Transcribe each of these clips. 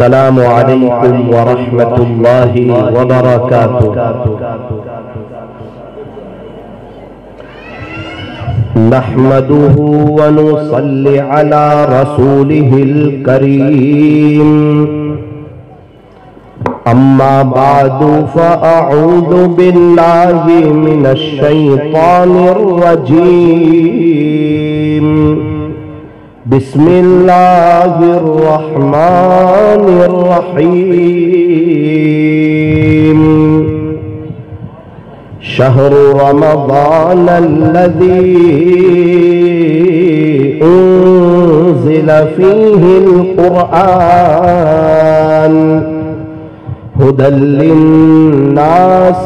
السلام علیکم ورحمۃ اللہ وبرکاتہ۔ نحمده ونصلي على رسوله الكريم، اما بعد فاعوذ باللہ من الشیطان الرجیم، بسم اللہ الرحمن الرحیم۔ شہر رمضان الذی انزل فیہ القرآن ہدی للناس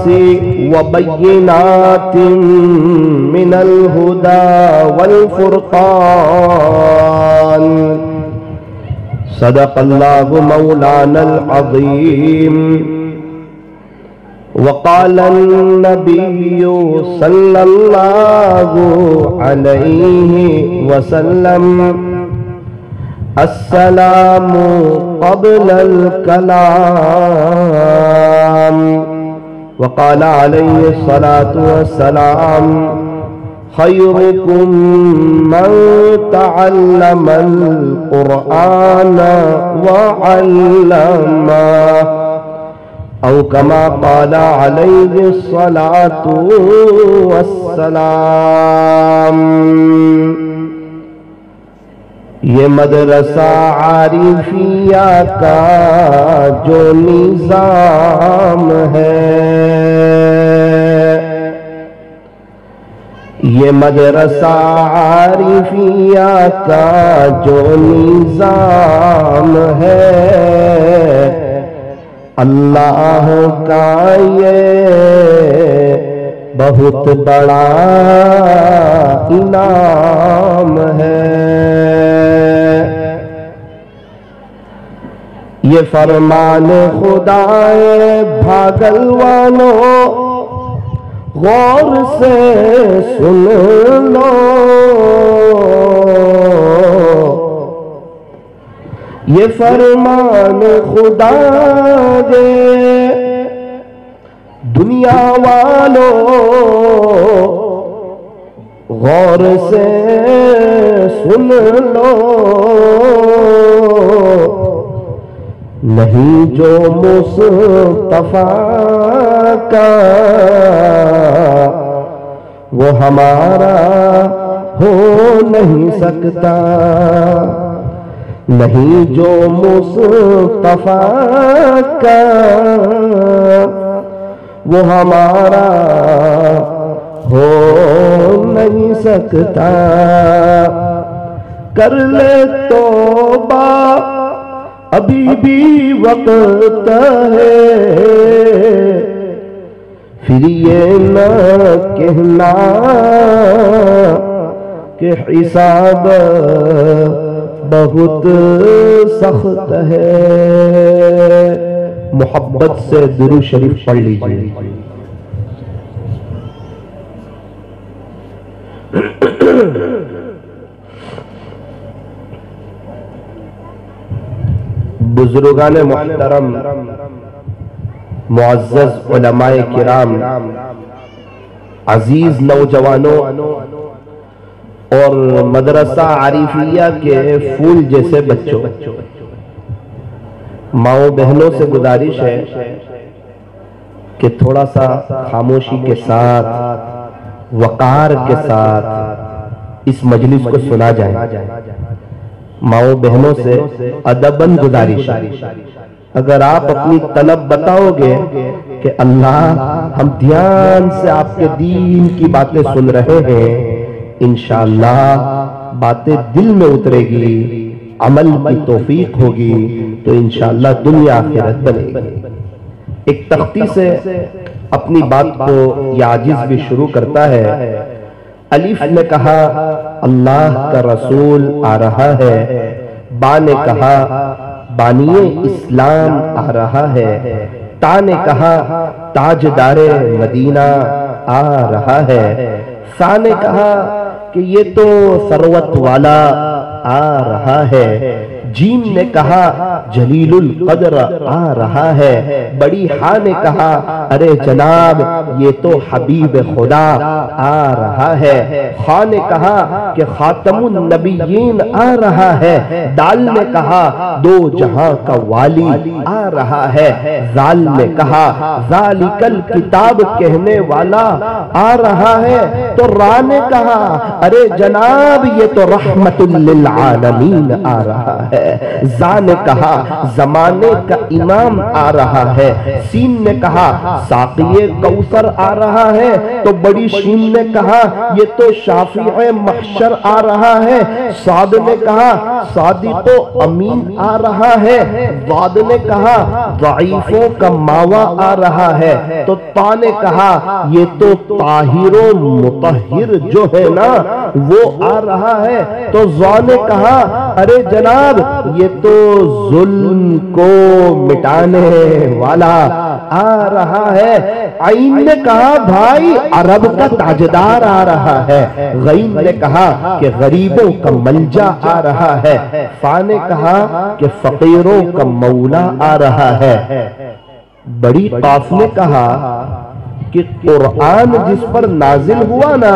وبینات من الہدی والفرقان، صدق اللہ مولانا العظیم۔ وقال النبی صلی اللہ علیہ وسلم: السلام قبل الکلام۔ وقال علیہ الصلاة والسلام: خیرکم من تعلم القرآن وعلمہ، او کما قال علیہ الصلاة والسلام۔ یہ مدرسہ عارفیہ کا جو نظام ہے، یہ مدرسہ عارفیہ کا جو نظام ہے، اللہ کا یہ بہت بڑا انعام ہے۔ یہ فرمان خدا بھاگلوانوں غور سے سن لو، یہ فرمان خدا دے دنیا والوں غور سے سن لو، نہیں جو مصطفیٰ کا وہ ہمارا ہو نہیں سکتا، نہیں جو مصطفیٰ کا وہ ہمارا ہو نہیں سکتا۔ کر لے توبہ ابھی بھی وقت ہے، پھر یہ نہ کہنا کہ حساب بہت سخت ہے۔ محبت سے درود شریف پڑھ لیجیے۔ بزرگان محترم، معزز علماء کرام، عزیز نوجوانوں اور مدرسہ عارفیہ کے پھول جیسے بچوں، ماؤں بہنوں سے گزارش ہے کہ تھوڑا سا خاموشی کے ساتھ، وقار کے ساتھ اس مجلس کو سنا جائے۔ ماؤں بہنوں سے ادباً گزارش ہے، اگر آپ اپنی طلب بتاؤ گے کہ اللہ ہم دھیان سے آپ کے دین کی باتیں سن رہے ہیں، انشاءاللہ باتیں دل میں اترے گی، عمل کی توفیق ہوگی، تو انشاءاللہ دنیا آخرت بنے گی۔ ایک تختی سے اپنی بات کو یہ عاجز بھی شروع کرتا ہے۔ الف نے کہا اللہ کا رسول آ رہا ہے، با نے کہا بانی اسلام آ رہا ہے، تا نے کہا تاجدار مدینہ آ رہا ہے، سا نے کہا کہ یہ تو ثروت والا آ رہا ہے، جیم نے کہا جلیل القدر آ رہا ہے، بڑی ہاں نے کہا ارے جناب یہ تو حبیب خدا آ رہا ہے، خاں نے کہا کہ خاتم النبیین آ رہا ہے، دال نے کہا دو جہاں کا والی آ رہا ہے، زال نے کہا ذالک الکتاب کہنے والا آ رہا ہے، تو را نے کہا ارے جناب یہ تو رحمت للعالمین آ رہا ہے، زا نے کہا زمانے کا امام آ رہا ہے، سین نے کہا ساقی کوثر آ رہا ہے، تو بڑی شین نے کہا یہ تو شافع محشر آ رہا ہے، صاد نے کہا صادق و امین آ رہا ہے، ضاد نے کہا ضعیفوں کا ماوا آ رہا ہے، تو تا نے کہا یہ تو طاہر و مطہر جو ہے نا وہ آ رہا ہے، تو ضا نے کہا ارے جناب یہ تو ظلم کو مٹانے والا آ رہا ہے، عین نے کہا بھائی عرب کا تاجدار آ رہا ہے، غین نے کہا کہ غریبوں کا ملجا آ رہا ہے، فا نے کہا کہ فقیروں کا مولا آ رہا ہے، بڑی قاف نے کہا کہ قرآن جس پر نازل ہوا نا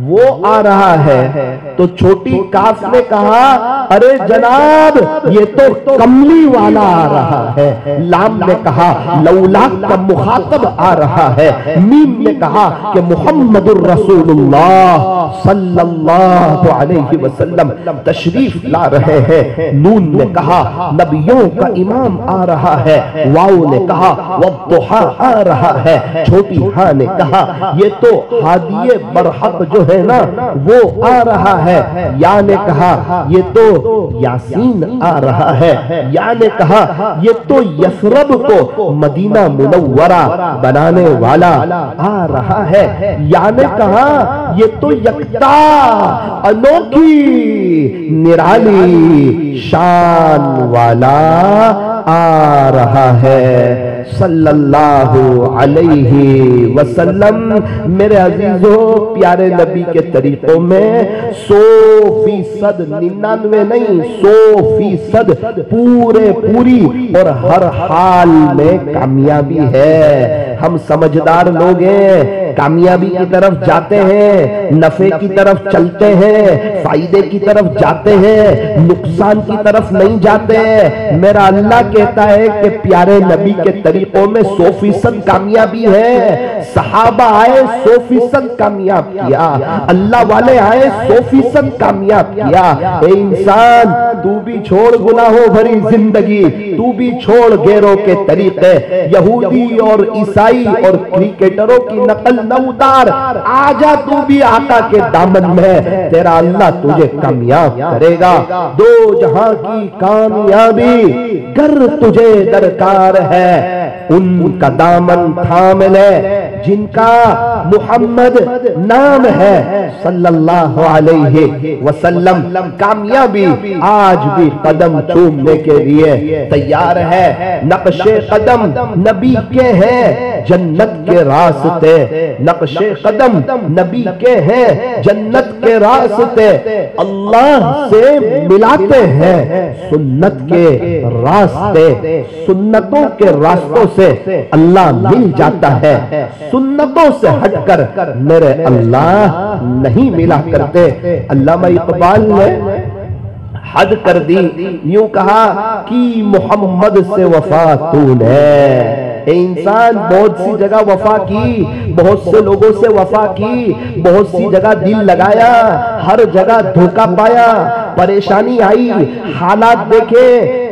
وہ آ رہا ہے، تو چھوٹی کاف نے کہا ارے جناب یہ تو کملی والا آ رہا ہے، لام نے کہا لولا کا مخاطب آ رہا ہے، میم نے کہا کہ محمد الرسول اللہ صلی اللہ علیہ وسلم تشریف لا رہے ہیں، نون نے کہا نبیوں کا امام آ رہا ہے، واو نے کہا والضحا آ رہا ہے، چھوٹی ہاں نے کہا یہ تو ہادی برحق جو ہے نا وہ آ رہا ہے، یا نے کہا یہ تو یاسین آ رہا ہے، یا نے کہا یہ تو یثرب کو مدینہ منورہ بنانے والا آ رہا ہے، یا نے کہا یہ تو یکتا انوکھی نرالی شان والا آ رہا ہے، صلی اللہ علیہ وسلم۔ میرے عزیزوں پیارے نبی کے طریقوں میں 100% 99 نہیں 100% پوری اور ہر حال میں کامیابی ہے۔ ہم سمجھدار لوگ ہیں، کامیابی کی طرف جاتے ہیں، نفع کی طرف چلتے ہیں، فائدے کی طرف جاتے ہیں، نقصان کی طرف نہیں جاتے ہیں۔ میرا اللہ کہتا ہے کہ پیارے نبی کے طریقوں میں 100% کامیابی ہے۔ صحابہ آئے 100% کامیاب کیا، اللہ والے آئے 100% کامیاب کیا۔ اے انسان تو بھی چھوڑ گناہوں بھری زندگی، تو بھی چھوڑ غیروں کے طریقے، یہودی اور عیسائی اور کرکٹروں کی نقل نہ اتار، آجا تو بھی آقا کے دامن میں، تیرا اللہ تجھے کامیاب کرے گا۔ دو جہاں کی کامیابی گر تجھے درکار ہے، ان کا دامن تھام لے جن کا محمد نام ہے صلی اللہ علیہ وسلم۔ کامیابی آج بھی قدم چومنے کے لیے تیار ہے، نقش قدم نبی کے ہیں جنت کے راستے، نقش قدم نبی کے ہیں جنت کے راستے، اللہ سے ملاتے ہیں سنت کے راستے، سنتوں کے راستوں سے اللہ مل جاتا ہے، سنتوں سے ہٹ کر میرے اللہ نہیں ملا کرتے۔ علامہ اقبال نے حد کر دی، یوں کہا کہ محمد سے وفا تو نے۔ اے انسان بہت سی جگہ وفا کی، بہت سے لوگوں سے وفا کی، بہت سی جگہ دل لگایا، ہر جگہ دھوکہ پایا، پریشانی آئی، حالات دیکھے،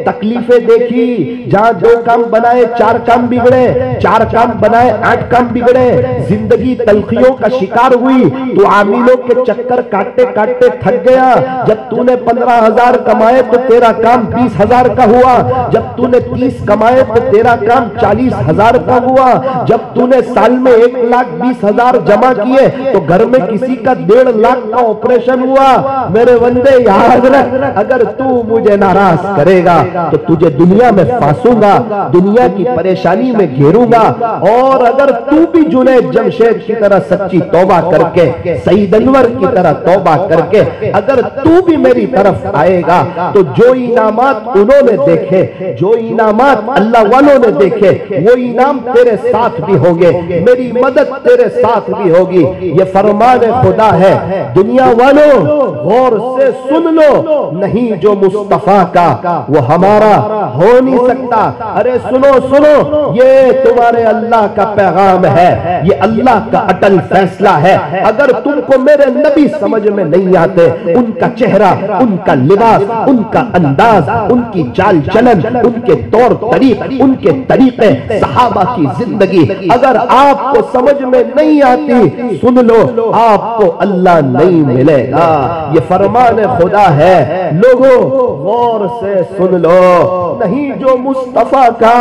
تکلیفیں دیکھی، جہاں 2 کام بنائے 4 کام بگڑے، 4 کام بنائے 8 کام بگڑے، زندگی تلخیوں کا شکار ہوئی، تو عاملوں کے چکر کاٹتے کاٹتے تھک گیا۔ جب تو نے 15,000 کمائے تو تیرا کام 20,000 کا ہوا، جب تو نے 30 کمائے تو تیرا کام 40,000 کا ہوا، جب تو نے سال میں 1,20,000 جمع کیے تو گھر میں کسی کا 1.5 لاکھ کا آپریشن ہوا۔ میرے بندے یاد رکھ، اگر تو مجھے ناراض کرے گا تو تجھے دنیا میں پھانسوں گا، دنیا کی پریشانی میں گھیروں گا، اور اگر تو بھی جنید جمشید کی طرح سچی توبہ کر کے، سعید انور کی طرح توبہ کر کے اگر تو بھی میری طرف آئے گا تو جو انعامات انہوں نے دیکھے، جو انعامات اللہ والوں نے دیکھے، وہ انعام تیرے ساتھ بھی ہوں گے، میری مدد تیرے ساتھ بھی ہوگی۔ یہ فرمان خدا ہے۔ دنیا والوں غور سے سن لو، نہیں جو مصطفیٰ کا وہ ہمارا ہو نہیں سکتا۔ ارے سنو سنو، یہ تمہارے اللہ کا پیغام ہے، یہ اللہ کا اٹل فیصلہ ہے۔ اگر تم کو میرے نبی سمجھ میں نہیں آتے، ان کا چہرہ، ان کا لباس، ان کا انداز، ان کی چال چلن، ان کے طور طریق، ان کے طریقے، صحابہ کی زندگی اگر آپ کو سمجھ میں نہیں آتی، سن لو آپ کو اللہ نہیں ملے گا۔ یہ فرمان خدا ہے۔ لوگوں غور سے سن لو، نہیں جو مصطفیٰ کا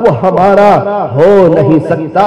وہ ہمارا ہو نہیں سکتا۔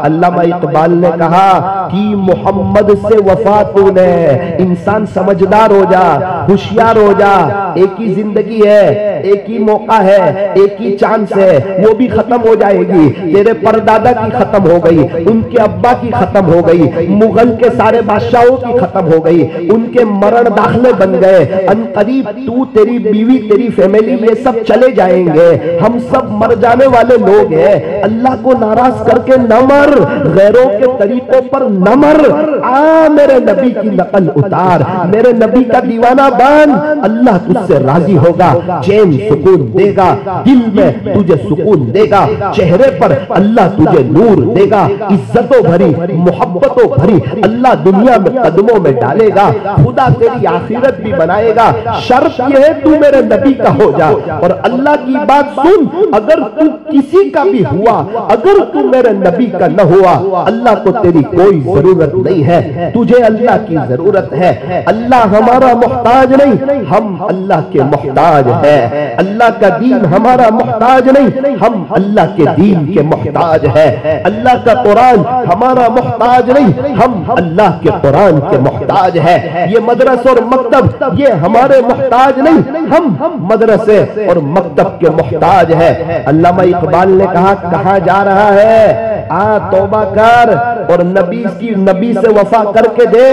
علامہ اقبال نے کہا کہ محمد سے وفا تو نے، انسان سمجھدار ہو جا، ہوشیار ہو جا، ایک ہی زندگی ہے، ایک ہی موقع ہے، ایک ہی چانس ہے، وہ بھی ختم ہو جائے گی۔ تیرے پردادا کی ختم ہو گئی، ان کے ابا کی ختم ہو گئی، مغل کے سارے بادشاہوں کی ختم ہو گئی، ان کے مرن داخلے بن گئے۔ ان قریب تو، تیری بیوی، تیری فیملی، یہ سب چلے جائیں گے، ہم سب مر جانے والے لوگ ہیں۔ اللہ کو ناراض کر کے نہ مر، غیروں کے طریقوں پر نہ مر، آ میرے نبی کی نقل اتار، میرے نبی کا دیوانہ بن، اللہ تجھ سے راضی ہوگا، چین سکون دے گا، دل میں تجھے سکون دے گا، چہرے پر اللہ تجھے نور دے گا، عزتوں بھری، محبتوں بھری اللہ دنیا میں قدموں میں ڈالے گا، خدا تیری آخرت بھی بنائے گا۔ شرط یہ ہے تو میرے نبی کا ہو جا، اور اللہ کی بات سن، اگر تو کسی کا بھی ہوا، اگر تو میرے نبی کا نہ ہوا، اللہ کو تیری کوئی ضرورت نہیں ہے، تجھے اللہ کی ضرورت ہے۔ اللہ ہمارا محتاج نہیں، ہم اللہ کے محتاج ہیں۔ اللہ کا دین ہمارا محتاج نہیں، ہم اللہ کے دین کے محتاج ہیں۔ اللہ کا قرآن ہمارا محتاج نہیں، ہم اللہ کے قرآن کے محتاج ہیں۔ یہ مدرسہ اور مکتب یہ ہمارے محتاج نہیں، ہم مدرسے اور مکتب کے محتاج ہیں۔ علامہ اقبال نے کہا کہاں جا رہا ہے؟ توبہ کر اور نبی سے وفا کر کے دے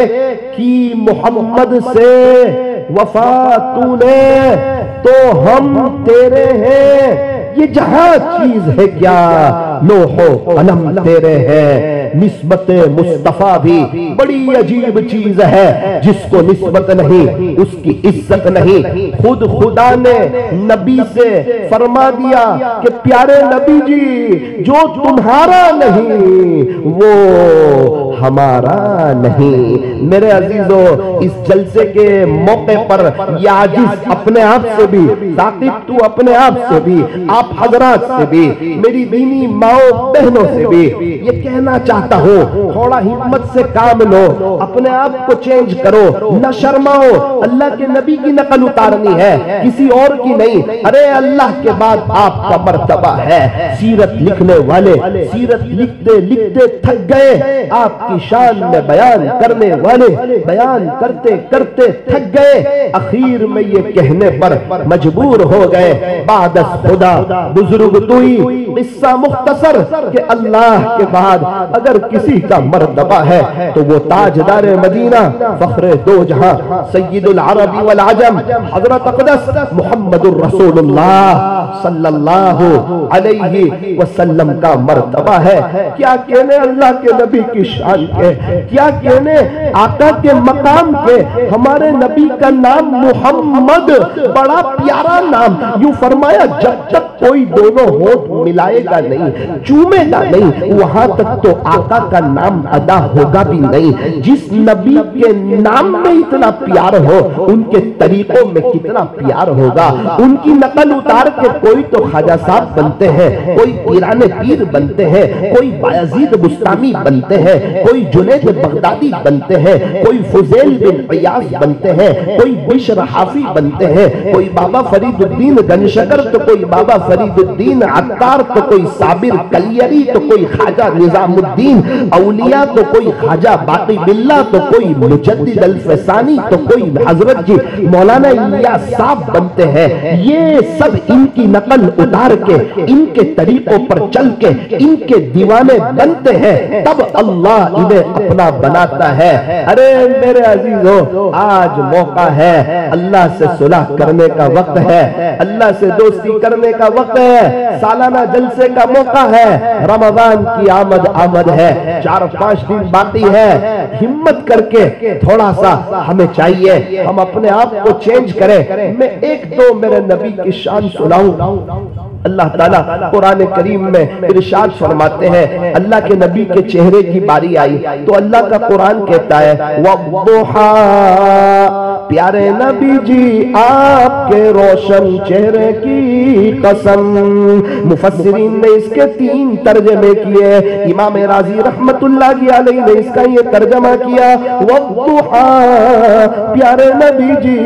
کہ محمد سے وفا تو نے تو ہم تیرے ہیں۔ یہ جہاں چیز ہے کیا لوح و قلم تیرے ہیں، نسبت مصطفیٰ بھی بڑی عجیب چیز ہے، جس کو نسبت نہیں اس کی عزت نہیں۔ خود خدا نے نبی سے فرما دیا کہ پیارے نبی جی جو تمہارا نہیں وہ ہمارا نہیں۔ میرے عزیزو، اس جلسے کے موقع پر یہ عاجز اپنے آپ سے بھی، ثاقب تو اپنے آپ سے بھی، آپ حضرات سے بھی، میری دینی ماؤں بہنوں سے بھی یہ کہنا چاہتا ہوں، تھوڑا ہمت سے کام لو، اپنے آپ کو چینج کرو، نہ شرماؤ۔ اللہ کے نبی کی نقل اتارنی ہے، کسی اور کی نہیں۔ ارے اللہ کے بعد آپ کا مرتبہ ہے۔ سیرت لکھنے والے سیرت لکھتے لکھتے تھک گئے، آپ کی شان میں بیان کرنے والے بیان کرتے کرتے تھک گئے، اخیر میں یہ کہنے پر مجبور ہو گئے، بعد از خدا بزرگ توئی۔ قصہ مختصر کہ اللہ کے بعد اگر کسی کا مرتبہ ہے تو وہ تاجدار مدینہ، فخر دو جہاں، سید العرب والعجم، حضرت اقدس محمد الرسول اللہ صلی اللہ علیہ وسلم کا مرتبہ ہے۔ کیا کہنے اللہ کے نبی کی شان کے، کیا کہنے آقا کے مقام کے۔ ہمارے نبی کا نام محمد بڑا پیارا نام، یوں فرمایا جب تک کوئی دونوں ہونٹ ملائے گا نہیں، چومے گا نہیں، وہاں تک تو آقا کا نام ادا ہوگا بھی نہیں۔ جس نبی کے نام میں اتنا پیار ہو، ان کے طریقوں میں کتنا پیار ہوگا۔ ان کی نقل اتار کے کوئی تو خواجہ صاحب بنتے ہیں، کوئی پیران پیر بنتے ہیں، کوئی بایزید بستامی بنتے ہیں، کوئی جنید بغدادی بنتے ہیں، کوئی فضیل بن عیاض بنتے ہیں، کوئی بشر حافی بنتے ہیں، کوئی بابا فرید الدین گنشکر تو کوئی بابا فرید الدین عطار تو کوئی صابر کلیری تو کوئی خواجہ نظام الدین اولیاء تو کوئی خواجہ باقی باللہ تو کوئی مجدد الفسانی تو کوئی حضرت جی مولانا الیاس صاحب بنتے ہیں۔ یہ سب ان کی نقل اتار کے ان کے طریقوں پر چل کے ان کے دیوانے بنتے ہیں، تب اللہ انہیں اپنا بناتا ہے۔ ارے میرے عزیزو، آج موقع ہے، اللہ سے صلح کرنے کا وقت ہے، اللہ سے دوستی کرنے کا وقت ہے، سالانہ جلسے کا موقع ہے، رمضان کی آمد ہے، 4-5 دن باقی ہے، ہمت کر کے تھوڑا سا ہمیں چاہیے ہم اپنے آپ کو چینج کریں۔ میں ایک دو میرے نبی کی شان سناؤں۔ اللہ تعالیٰ قرآن کریم میں ارشاد فرماتے ہیں، اللہ کے نبی کے چہرے کی باری آئی تو اللہ کا قرآن کہتا ہے وَالضُّحَىٰ، پیارے نبی جی آپ کے روشن چہرے کی قسم۔ مفسرین نے اس کے 3 ترجمے کیے، امام راضی رحمت اللہ علیہ نے اس کا یہ ترجمہ کیا وَالضُّحَىٰ، پیارے نبی جی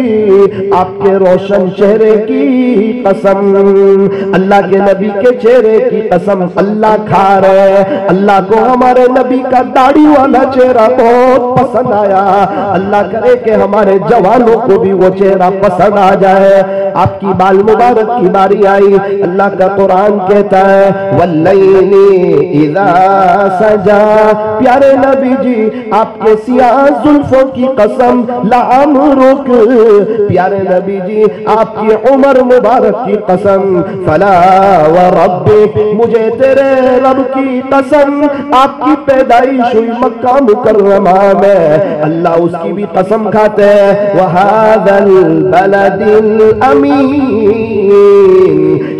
آپ کے روشن چہرے کی قسم، اللہ کے نبی کے چہرے کی قسم۔ اللہ کھا رہے، اللہ کو ہمارے نبی کا داڑھی والا چہرہ بہت پسند آیا، اللہ کرے کہ ہمارے جوانوں کو بھی وہ چہرہ پسند آ جائے۔ آپ کی بال مبارک کی باری آئی، اللہ کا قرآن کہتا ہے وَاللَّيْلِ إِذَا سَجَا، پیارے نبی جی آپ کے سیاہ زلفوں کی قسم، لَعَمْرُكَ، پیارے نبی جی آپ کی عمر مبارک کی قسم، فَلَا وَرَبِّكَ، مجھے تیرے رب کی قسم، آپ کی پیدائش ہوئی مکہ مکرمہ میں، اللہ اس کی بھی قسم کھاتے ہیں وَهَذَا الْبَلَدِ الْأَمِينِ،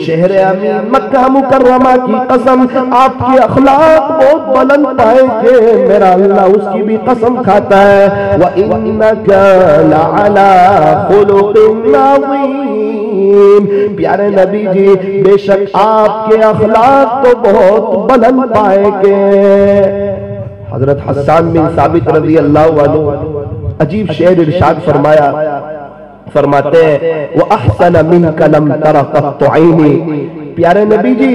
شہر امین مکہ مکرمہ کی قسم، آپ کی اخلاق بہت بلند پائے گے، میرا اللہ اس کی بھی قسم کھاتا ہے وَإِنَّكَ لَعَلَىٰ خُلُقٍ عَظِيمٍ، پیارے نبی جی بے شک آپ کے اخلاق تو بہت بلند پائے گے۔ حضرت حسان بن ثابت رضی اللہ عنہ عجیب شعر ارشاد فرماتے ہیں وَأَحْسَنَ مِنْكَ لَمْ تَرَ قَطُّ عَيْنِي، پیارے نبی جی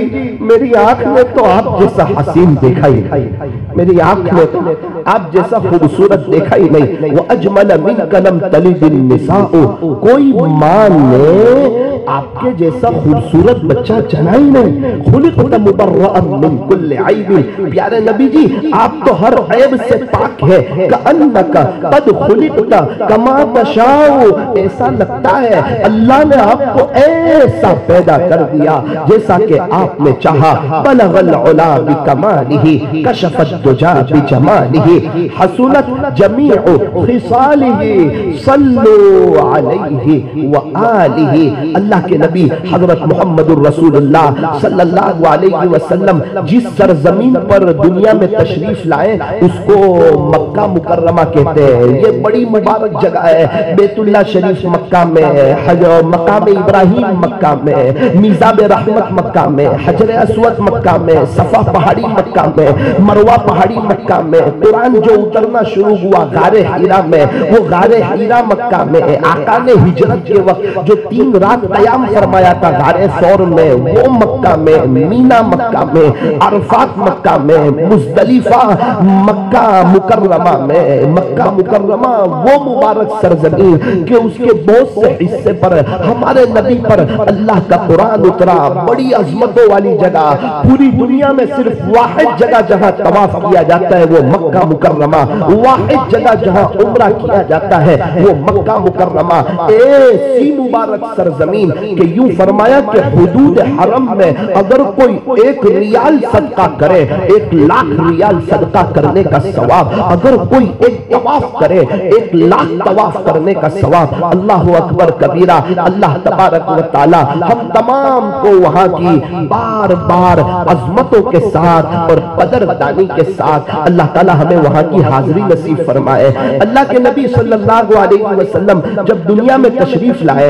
میری آنکھ نے تو آپ جیسا حسین دیکھا ہی نہیں، میری آنکھ نے تو آپ جیسا خوبصورت دیکھا ہی نہیں۔ وَأَجْمَلَ مِنْكَ لَمْ تَلِدِ النِّسَاءُ، کوئی ماں نے آپ کے جیسا خوبصورت بچہ جنا ہی نہیں۔ خُلِقْتَ مُبَرَّأً مِنْ كُلِّ عَيْبٍ، پیارے نبی جی آپ تو ہر عیب سے پاک ہے۔ كَأَنَّكَ قَدْ خُلِقْتَ كَمَا تَشَاءُ، ایسا لگتا ہے اللہ نے آپ کو ایسا پیدا کر دیا جیسا کہ آپ نے چاہا۔ بلغ العلا بکمالہ، کشف الدجا بجمالہ، حسنت جمیع خصالہ، صلوا علیہ وآلہ۔ اللہ کے نبی حضرت محمد الرسول اللہ صلی اللہ علیہ وسلم جس سرزمین پر دنیا میں تشریف لائے اس کو مکہ مکرمہ کہتے ہیں۔ یہ بڑی مبارک جگہ ہے، بیت اللہ شریف مکہ میں، مقام ابراہیم مکہ میں، میزاب رحمت مکہ میں، حجر اسود مکہ میں، صفا پہاڑی مکہ میں، مروہ پہاڑی مکہ میں، قرآن جو اترنا شروع ہوا غار حرا میں، وہ غار حرا مکہ میں، آقا نے ہجرت کے وقت جو 3 رات قیام فرمایا تھا غار ثور میں وہ مکہ میں، مینا مکہ میں، عرفات مکہ میں، مزدلفہ مکہ مکرمہ میں، مکہ مکرمہ وہ مبارک سرزمین کہ اس کے بہت سے حصے پر ہمارے نبی پر اللہ کا قرآن اترا۔ بڑی عظمتوں والی جگہ، پوری دنیا میں صرف واحد جگہ جہاں طواف کیا جاتا ہے وہ مکہ مکرمہ، واحد جگہ جہاں عمرہ کیا جاتا ہے وہ مکہ مکرمہ۔ ایسی مبارک سرزمین کہ یوں فرمایا کہ حدود حرم میں اگر کوئی 1 ریال صدقہ کرے 1 لاکھ ریال صدقہ کرنے کا ثواب، اگر کوئی 1 طواف کرے 1 لاکھ طواف کرنے کا ثواب۔ اللہ اکبر کبیرہ۔ اللہ تبارک و تعالی ہم تمام کو وہاں کی بار بار عظمتوں کے ساتھ اور قدردانی کے ساتھ اللہ تعالی ہمیں وہاں کی حاضری نصیب فرمائے۔ اللہ کے نبی صلی اللہ علیہ وسلم جب دنیا میں تشریف لائے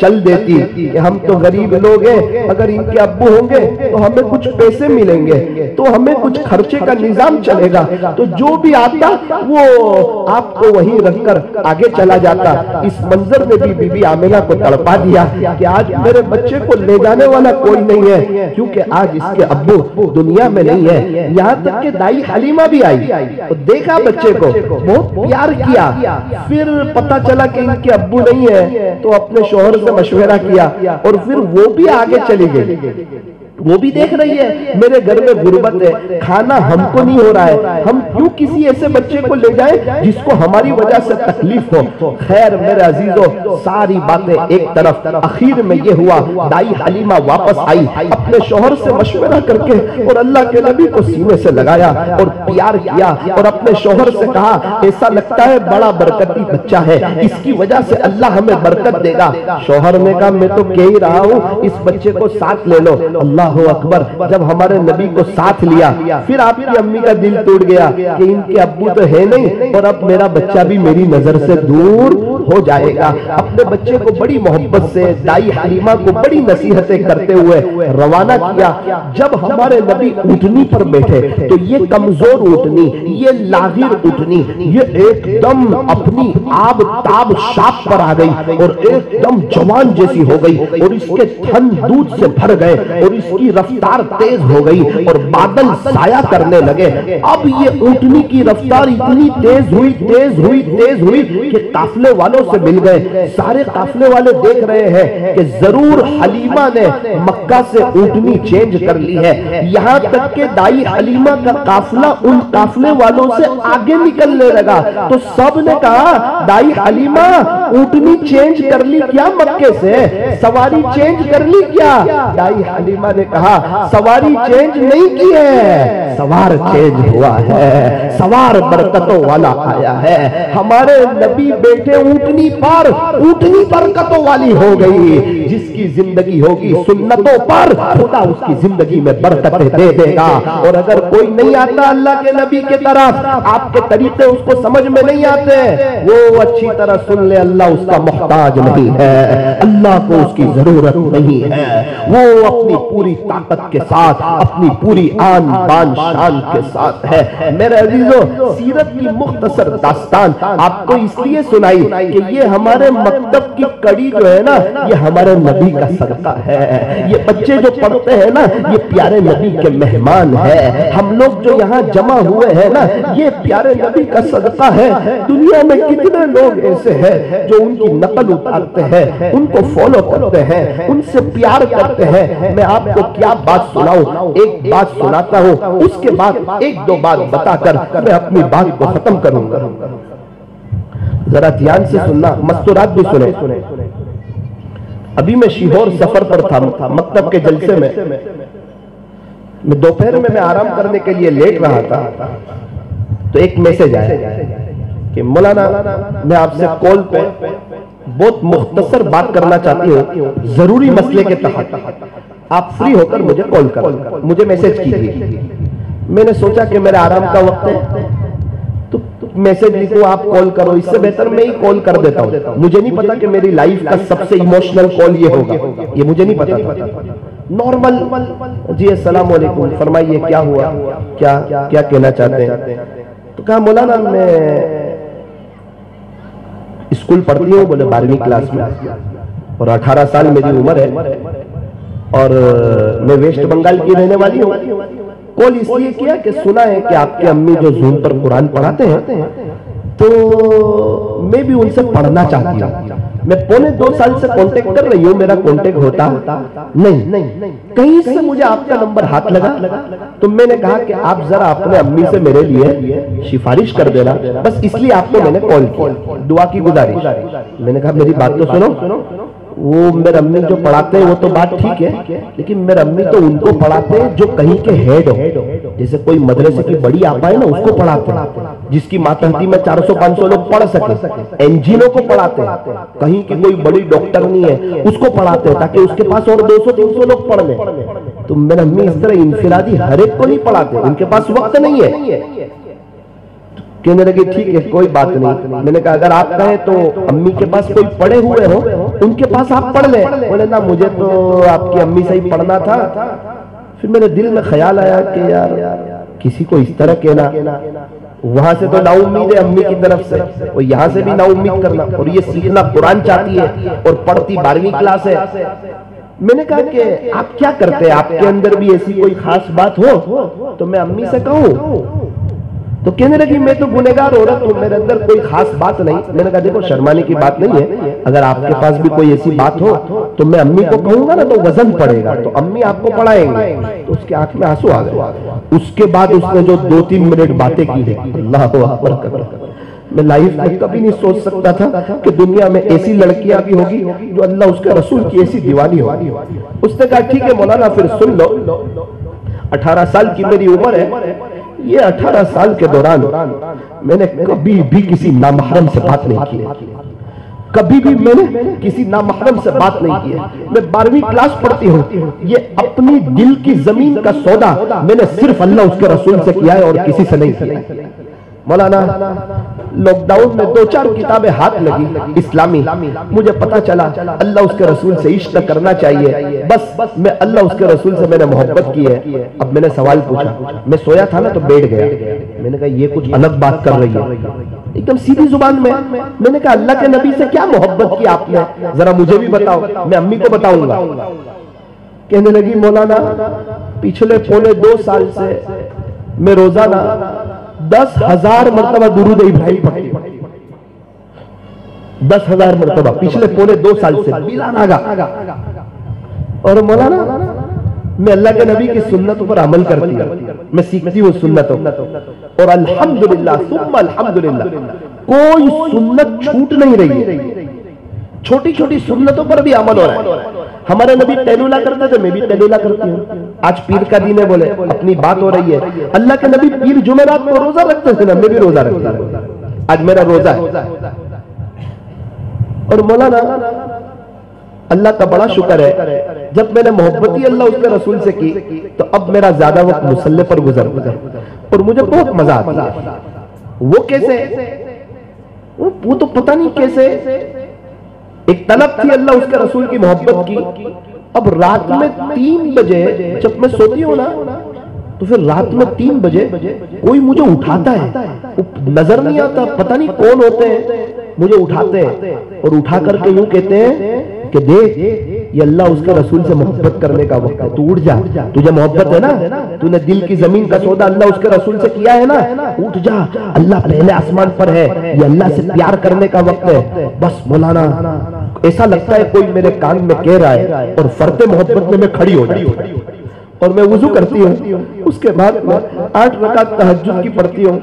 چل دیتی کہ ہم تو غریب لوگ ہیں، اگر ان کے ابو ہوں گے تو ہمیں کچھ پیسے ملیں گے، تو ہمیں کچھ خرچے کا نظام چلے گا، تو جو بھی آتا وہ آپ کو وہیں رکھ کر آگے چلا جاتا۔ اس منظر میں بھی بی بی آمنہ کو تڑپا دیا کہ آج میرے بچے کو لے جانے والا کوئی نہیں ہے، کیونکہ آج اس کے ابو دنیا میں نہیں ہے۔ یہاں تک کہ دائی حلیمہ بھی آئی تو دیکھا بچے کو، بہت پیار کیا، پھر پتہ چلا کہ ان کے ابو نہیں ہے تو اپنے شوہر سے مشورہ کیا اور پھر وہ بھی آگے چلی گئی۔ وہ بھی دیکھ رہی ہے میرے گھر میں غربت ہے، کھانا ہم کو نہیں ہو رہا ہے، ہم کیوں کسی ایسے بچے کو لے جائیں جس کو ہماری وجہ سے تکلیف ہو۔ خیر میرے عزیزو، ساری باتیں ایک طرف، اخیر میں یہ ہوا دائی حلیمہ واپس آئی، اپنے شوہر سے مشورہ کر کے اور اللہ کے نبی کو سینے سے لگایا اور پیار کیا اور اپنے شوہر سے کہا ایسا لگتا ہے بڑا برکتی بچہ ہے، اس کی وجہ سے اللہ ہمیں برکت دے گا۔ شوہر نے کہا میں تو کہہ ہی رہا ہوں اس بچے کو ساتھ لے لو۔ اللہ اکبر، جب ہمارے نبی کو ساتھ لیا پھر آپ کی امی کا دل ٹوٹ گیا کہ ان کے ابو تو ہے نہیں اور اب میرا بچہ بھی میری نظر سے دور ہو جائے گا۔ اپنے بچے کو بڑی محبت سے دائی حلیمہ کو بڑی نصیحتیں کرتے ہوئے روانہ کیا۔ جب ہمارے نبی اونٹنی پر بیٹھے تو یہ کمزور اونٹنی، یہ لاغر اونٹنی، یہ ایک دم اپنی آب تاب شاپ پر آ گئی اور ایک دم جوان جیسی ہو گئی اور اس کے تھن دودھ سے بھر گئے اور اس کی رفتار تیز ہو گئی اور بادل سایہ کرنے لگے۔ اب یہ اونٹنی کی رفتار اتنی تیز ہوئی کہ قافلے والوں سے مل گئے۔ سارے قافلے والے دیکھ رہے ہیں کہ ضرور حلیمہ نے مکہ سے اونٹنی چینج کر لی ہے، یہاں تک کہ دائی حلیمہ کا قافلہ ان قافلے والوں سے آگے نکلنے لگا۔ تو سب نے کہا دائی حلیمہ اونٹنی چینج کر لی کیا مکے سے؟ سواری چینج کر لی کیا؟ دائی حلیمہ نے کہا سواری چینج نہیں کی ہے، سوار چینج ہوا ہے، سوار برکتوں والا آیا ہے۔ ہمارے نبی بیٹھے اونٹنی پر برکتوں والی ہو گئی۔ جس کی زندگی ہوگی سنتوں پر خدا اس کی زندگی میں برکتیں دے دے گا۔ اور اگر کوئی نہیں آتا اللہ کے نبی کے طرف، آپ کے طریقے اس کو سمجھ میں نہیں آتے، وہ اچھی طرح سن لے اللہ اس کا محتاج نہیں ہے، اللہ کو اس کی ضرورت نہیں ہے۔ وہ اپنی پوری طاقت کے ساتھ، اپنی پوری آن بان شان کے ساتھ ہے۔ میرے عزیزو، سیرت کی مختصر داستان آپ کو اس لیے سنائی کہ یہ ہمارے مکتب کی کڑی جو ہے نا، یہ ہمارے نبی کا صدقہ ہے۔ یہ بچے جو پڑھتے ہیں نا، یہ پیارے نبی کے مہمان ہے۔ ہم لوگ جو یہاں جمع ہوئے ہیں نا، یہ پیارے نبی کا صدقہ ہے۔ دنیا میں کتنے لوگ ایسے ہیں جو ان کی نقل اتارتے ہیں، ان کو فالو کرتے ہیں، ان سے پیار کرتے ہیں۔ میں آپ کو کیا بات سناؤں، ایک بات سناتا ہوں، اس کے بعد ایک دو بات بتا کر میں اپنی بات کو ختم کروں گا۔ ذرا دھیان سے سننا، مستورات بھی سنیں۔ ابھی میں شیہور سفر پر تھا، مکتب کے جلسے میں دوپہر میں آرام کرنے کے لیے لیٹ رہا تھا تو ایک میسج آیا کہ مولانا میں آپ سے کال پہ بہت مختصر بات کرنا چاہتی ہوں، ضروری مسئلے کے تحت آپ فری ہو کر مجھے کال کریں۔ مجھے میسج کیجیے۔ میں نے سوچا کہ میرے آرام کا وقت ہے تو میسج لکھو، آپ کال کرو، اس سے بہتر میں ہی کال کر دیتا ہوں۔ مجھے نہیں پتا کہ میری لائف کا سب سے ایموشنل کال یہ ہوگا، یہ مجھے نہیں پتا تھا۔ نارمل، جی السلام علیکم، فرمائیے کیا ہوا، کیا کہنا چاہتے ہیں؟ تو کہا مولانا میں اسکول پڑھتی ہوں، بولے 12ویں کلاس میں، اور 18 سال میری عمر ہے اور میں ویسٹ بنگال کی رہنے والی ہوں۔ کال اس لیے کیا کہ سنا ہے کہ آپ کے امی جو زوم پر قرآن پڑھاتے ہیں تو میں بھی ان سے پڑھنا چاہتی ہوں۔ میں پونے 2 سال سے کانٹیکٹ کر رہی ہوں، میرا کانٹیکٹ ہوتا نہیں، کہیں سے مجھے آپ کا نمبر ہاتھ لگا تو میں نے کہا کہ آپ ذرا اپنے امی سے میرے لیے سفارش کر دینا، بس اس لیے آپ کو میں نے کال کیا، دعا کی گزارش۔ میں نے کہا میری بات تو سنو، وہ میرے امی جو پڑھاتے ہیں وہ تو بات ٹھیک ہے، لیکن میرے امی تو ان کو پڑھاتے ہیں جو کہیں کے ہیڈ ہو، جیسے کوئی مدرسے کی بڑی آپا ہے نا، اس کو پڑھاتے ہیں، جس کی ماتحتی میں 400-500 لوگ پڑھ سکے، انجینوں کو پڑھاتے ہیں، کہیں کی کوئی بڑی ڈاکٹر نہیں ہے اس کو پڑھاتے ہیں تاکہ اس کے پاس اور 200-300 لوگ پڑھ لیں۔ تو میرے امی اس طرح انفرادی ہر ایک کو نہیں پڑھاتے، ان کے پاس وقت نہیں ہے۔ کہنے لگے ٹھیک ہے کوئی بات نہیں. میں نے کہا اگر آپ کہیں تو امی کے پاس کوئی پڑھے ہوئے ہو ان کے پاس آپ پڑھ لیں. بولے نا مجھے تو آپ کی امی سے ہی پڑھنا تھا. پھر میرے دل میں خیال آیا کہ یار کسی کو اس طرح کہنا, وہاں سے تو نا امید ہے امی کی طرف سے, اور یہاں سے بھی نا امید کرنا, اور یہ سیکھنا قرآن چاہتی ہے اور پڑھتی 12ویں کلاس ہے. میں نے کہا کہ آپ کیا کرتے ہیں, آپ کے اندر بھی ایسی کوئی خاص بات ہو تو میں امی سے کہوں. تو کہنے لگی میں تو گنہگار عورت ہوں, میرے اندر کوئی خاص بات نہیں. میں نے کہا دیکھو شرمانے کی بات نہیں ہے, اگر آپ کے پاس بھی کوئی ایسی بات ہو تو میں امی کو کہوں گا نا تو وزن پڑے گا, تو امی آپ کو پڑھائیں گے. تو اس کے آنکھ میں آنسو آ گئے. اس کے بعد اس نے جو 2-3 منٹ باتیں کی ہے, اللہ اکبر, میں لائف میں کبھی نہیں سوچ سکتا تھا کہ دنیا میں ایسی لڑکیاں بھی ہوگی جو اللہ اس کے رسول کی ایسی دیوانی ہوگی. اس نے کہا ٹھیک ہے مولانا پھر سن لو, 18 سال کی میری عمر ہے. یہ 18 سال کے دوران میں نے کبھی بھی کسی نامحرم سے بات نہیں کی, کبھی بھی میں نے کسی نامحرم سے بات نہیں کی. میں 12ویں کلاس پڑھتی ہوں. یہ اپنی دل کی زمین کا سودا میں نے صرف اللہ اس کے رسول سے کیا ہے اور کسی سے نہیں کیا. مولانا لاک ڈاؤن میں 2-4 کتابیں ہاتھ لگی اسلامی, مجھے پتا چلا اللہ اس کے رسول سے عشق کرنا چاہیے. بس میں اللہ اس کے رسول سے میں نے محبت کی ہے. اب میں نے سوال پوچھا, میں سویا تھا نا تو بیٹھ گیا. میں نے کہا یہ کچھ الگ بات کر رہی ہے, ایک دم سیدھی زبان میں. میں نے کہا اللہ کے نبی سے کیا محبت کی آپ نے, ذرا مجھے بھی بتاؤ, میں امی کو بتاؤں گا. کہنے لگی مولانا پچھلے 2.25 سال سے میں روزانہ 10,000 مرتبہ درود ابراہیم پڑھتی ہوں. 10,000 مرتبہ پچھلے 2.25 سال سے بلا ناغا. اور مولانا میں اللہ کے نبی کی سنتوں پر عمل کرتی ہوں, میں سیکھتی ہوں سنتوں, اور الحمدللہ ثم الحمدللہ کوئی سنت چھوٹ نہیں رہی ہے. چھوٹی چھوٹی سنتوں پر بھی عمل ہو رہا ہے. ہمارے نبی تیلولہ کرتے تھے, میں بھی تیلولہ کرتی ہوں. آج پیر کا دن ہے, بولے اپنی بات ہو رہی ہے. اللہ کے نبی پیر جمعرات کو روزہ رکھتے تھے نا, میں بھی روزہ رکھتا ہوں. آج میرا روزہ ہے. اور مولانا اللہ کا بڑا شکر ہے, جب میں نے محبتی اللہ اس کے رسول سے کی تو اب میرا زیادہ وقت مصلی پر گزر اور مجھے بہت مزہ آتا ہے. وہ کیسے, وہ تو پتہ نہیں کیسے. ایک طلب تھی اللہ اس کے رسول کی محبت کی. اب رات میں 3 بجے جب میں سوتی ہوں نا, تو پھر رات میں 3 بجے کوئی مجھے اٹھاتا ہے, نظر نہیں آتا, پتہ نہیں کون ہوتے ہیں, مجھے اٹھاتے ہیں اور اٹھا کر کے یوں کہتے ہیں کہ دیکھ یہ اللہ اس کے رسول سے محبت کرنے کا وقت ہے, تو اٹھ جا, تجھے محبت ہے نا, تو نے دل کی زمین کا سودا اللہ اس کے رسول سے کیا ہے نا, اٹھ جا, اللہ پہلے آسمان پر ہے, یہ اللہ سے پیار کرنے کا وقت ہے. بس مولانا ایسا لگتا ہے کوئی میرے کان میں کہہ رہا ہے, اور فرد محبت میں کھڑی ہو جاتی ہوں اور میں وضو کرتی ہوں. اس کے بعد میں 8 رکعت تہجد کی پڑھتی ہوں.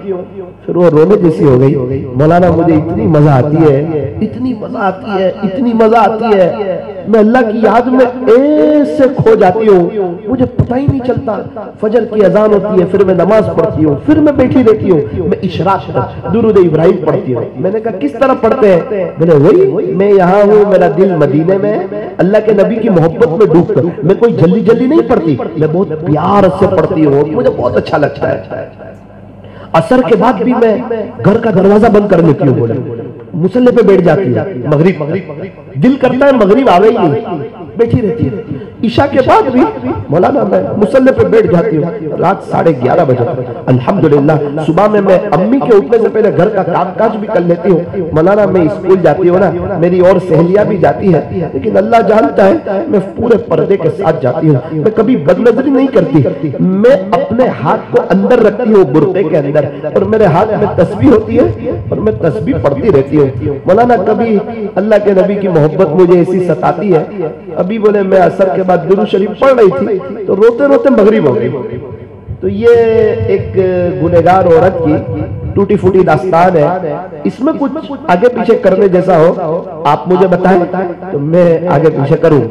پھر وہ رونے جیسی ہو گئی. مولانا مجھے اتنی مزہ آتی ہے, اتنی مزہ آتی ہے, اتنی مزہ آتی ہے, میں اللہ کی یاد میں ایسے کھو جاتی ہوں, مجھے پتہ ہی نہیں چلتا. فجر کی اذان ہوتی ہے, پھر میں نماز پڑھتی ہوں, پھر میں بیٹھی رہتی ہوں, میں اشراق درود ابراہیم پڑھتی ہوں. میں نے کہا کس طرح پڑھتے ہیں؟ میں نے وہی, میں یہاں ہوں, میرا دل مدینے میں, اللہ کے نبی کی محبت میں ڈوب کر, میں کوئی جلدی جلدی نہیں پڑھتی, میں بہت پیار سے پڑھتی ہوں, مجھے بہت اچھا لگتا ہے. عصر کے بعد بھی میں گھر کا دروازہ بند کر لیتی ہوں, بولے مصلی پہ بیٹھ جاتی ہوں. مغرب دل کرتا ہے مغرب آوے ہی نہیں, بیٹھی رہتی ہے. عشاء کے بعد بھی مولانا میں مصلی پہ بیٹھ جاتی ہوں رات 11:30 بجے. الحمدللہ صبح میں امی کے اٹھنے سے پہلے گھر کا کام کاج بھی کر لیتی ہوں. مولانا میں اسکول جاتی ہوں نا, میری اور سہیلیاں بھی جاتی ہیں, لیکن اللہ جانتا ہے میں پورے پردے کے ساتھ جاتی ہوں. میں کبھی بد نظری نہیں کرتی, میں اپنے ہاتھ کو اندر رکھتی ہوں برقعے کے اندر, اور میرے ہاتھ میں تسبیح ہوتی ہے اور میں تسبیح پڑھتی رہتی ہوں. مولانا کبھی اللہ کے نبی کی محبت مجھے ایسی ستاتی ہے. ابھی بولے میں عصر کے بعد درود شریف پڑھ رہی تھی تو روتے روتے مغرب ہو گئی. تو یہ ایک گنہگار عورت کی ٹوٹی پھوٹی داستان ہے. اس میں کچھ آگے پیچھے کرنے جیسا ہو آپ مجھے بتائیں تو میں آگے پیچھے کروں.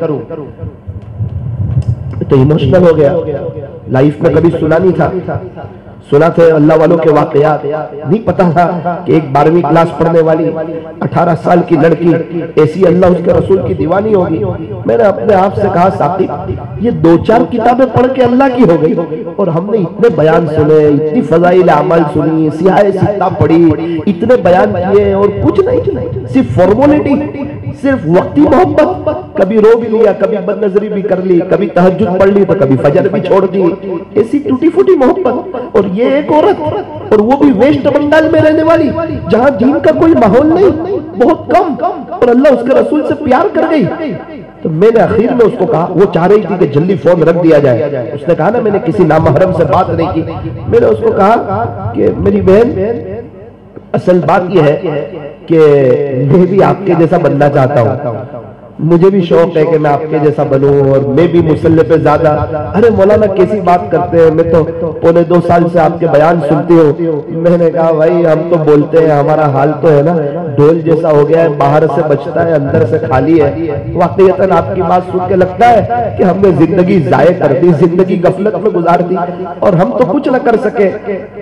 تو ایموشنل ہو گیا, لائف میں کبھی سنا نہیں تھا. سنا تھے اللہ والوں کے واقعات، نہیں پتا تھا کہ ایک 12ویں کلاس پڑھنے والی 18 سال کی لڑکی ایسی اللہ اس کے رسول کی دیوانی ہوگی. میں نے اپنے آپ سے کہا ثاقب یہ 2-4 کتابیں پڑھ کے اللہ کی ہو گئی، اور ہم نے اتنے بیان سنے، اتنی فضائل اعمال سنی، سیاہ ستہ پڑھی، اتنے بیان کیے، اور کچھ نہیں، صرف فارمولیٹی، صرف وقتی محبت. کبھی رو بھی لیا، کبھی بد نظری بھی کر لی، کبھی تہجد پڑھ لی تو کبھی فجر بھی چھوڑ دی. ایسی ٹوٹی پھوٹی محبت. اور یہ ایک عورت، اور وہ بھی ویسٹ بنگال میں رہنے والی، جہاں دین کا کوئی ماحول نہیں، بہت کم، اور اللہ اس کے رسول سے پیار کر گئی. تو میں نے اخیر میں اس کو کہا، وہ چاہ رہی تھی کہ جلدی فون رکھ دیا جائے، اس نے کہا نا میں نے کسی نامحرم سے بات نہیں کی. میں نے اس کو کہا کہ میری بہن اصل بات یہ ہے کہ میں بھی آپ کے جیسا بننا چاہتا ہوں، مجھے بھی شوق ہے کہ میں آپ کے جیسا بنوں، اور میں بھی مصلی پہ زیادہ. ارے مولانا کیسی بات کرتے ہیں، میں تو 1.25 سال سے آپ کے بیان سنتی ہوں. میں نے کہا بھائی ہم تو بولتے ہیں، ہمارا حال تو ہے نا ڈھول جیسا ہو گیا ہے، باہر سے بچتا ہے اندر سے خالی ہے. واقعتاً آپ کی بات سن کے لگتا ہے کہ ہم نے زندگی ضائع کر دی، زندگی غفلت میں گزار دی، اور ہم تو کچھ نہ کر سکے.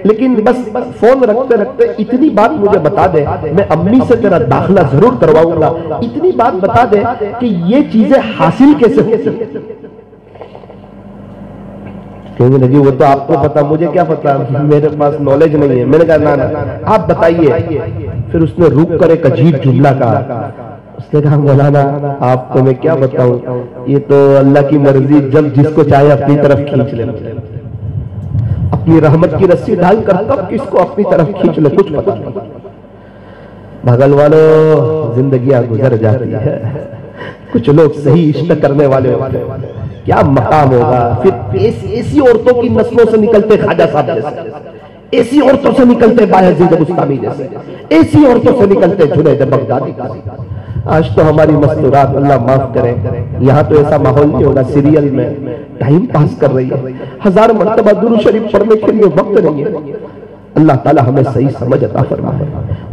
لیکن بس فون رکھتے رکھتے اتنی بات مجھے بتا دے، میں امی سے تیرا داخلہ ضرور کرواؤں گا، اتنی بات بتا دے کہ یہ چیزیں حاصل کیسے ہوتی. کہنے لگی وہ تو آپ کو پتا، مجھے کیا پتا، میرے پاس نالج نہیں ہے. میں نے کہا نا آپ بتائیے. پھر اس نے رک کر ایک عجیب جملہ کہا. اس نے کہا مولانا آپ کو میں کیا بتاؤں، یہ تو اللہ کی مرضی، جب جس کو چاہے اپنی طرف کھینچ لے، اپنی رحمت کی رسی ڈال کر تب کس کو اپنی طرف کھینچ لے، کچھ پتا نہیں. بھگل والوں زندگیاں گزر جاتی ہے، کچھ لوگ صحیح عشق کرنے والے ہوتے ہیں، کیا مقام ہوگا. پھر ایسی عورتوں کی نسلوں سے نکلتے خواجہ صاحب جیسے، ایسی عورتوں سے نکلتے بایزید بستامی جیسے، ایسی عورتوں سے نکلتے جنید بغدادی جیسے. آج تو ہماری مستورات اللہ معاف کرے، یہاں تو ایسا ماحول نہیں ہوگا، سیریل میں ٹائم پاس کر رہی ہے، 1000 مرتبہ درود شریف پڑھنے کے لیے وقت نہیں ہے. اللہ تعالیٰ ہمیں صحیح سمجھ عطا فرمائے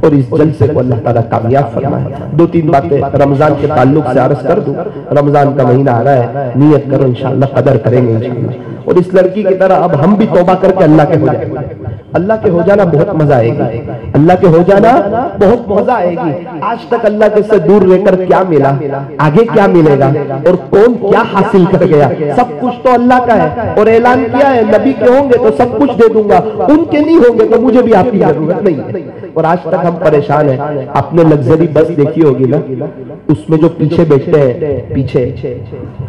اور اس جلسے کو اللہ تعالیٰ کامیاب فرمائے. 2-3 باتیں رمضان کے تعلق سے عرض کر دوں. رمضان کا مہینہ آ رہا ہے، نیت کرو انشاءاللہ قدر کریں گے انشاءاللہ. اور اس لڑکی کی طرح اب ہم بھی توبہ کر کے اللہ کے ہو جائیں گے. اللہ کے ہو جانا بہت مزہ آئے گی، اللہ کے ہو جانا بہت مزہ آئے گی. آج تک اللہ کے سے دور رہ کر کیا ملا، آگے کیا ملے گا، اور کون کیا حاصل کر گیا، سب کچھ تو اللہ کا ہے. اور اعلان کیا ہے نبی کے ہوں گے تو سب کچھ دے دوں گا، ان کے نہیں ہوں گے تو مجھے بھی آپ کی ضرورت نہیں ہے. اور آج تک ہم پریشان ہیں. آپ نے لگژری بس دیکھی ہوگی نا، اس میں جو پیچھے بیٹھتے ہیں، پیچھے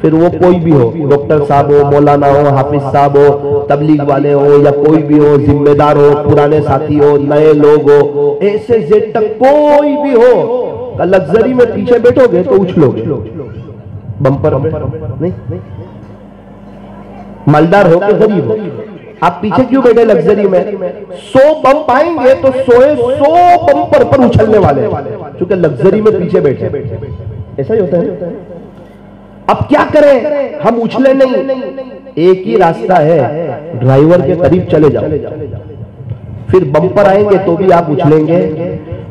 پھر وہ کوئی بھی ہو، ڈاکٹر صاحب ہو، مولانا ہو، حافظ صاحب ہو، تبلیغ والے ہو، یا کوئی بھی ہو، ذمہ دار ہو، پرانے ساتھی ہو، نئے لوگ ہو، ایسے زیڈ تک کوئی بھی ہو، لگژری میں پیچھے بیٹھو گے تو اچھلو گے. بمپر نہیں، مالدار ہو کہ غریب ہو، آپ پیچھے کیوں بیٹھے لگژری میں؟ 100 بم پائیں گے تو 100 بمپر پر اچھلنے والے، چونکہ لگژری میں پیچھے بیٹھے. ایسا ہی ہوتا ہے. اب کیا کریں، ہم اچھلے نہیں. ایک ہی راستہ ہے، ڈرائیور کے قریب چلے جاؤ، پھر بمپر آئیں گے تو بھی آپ اچھلیں گے.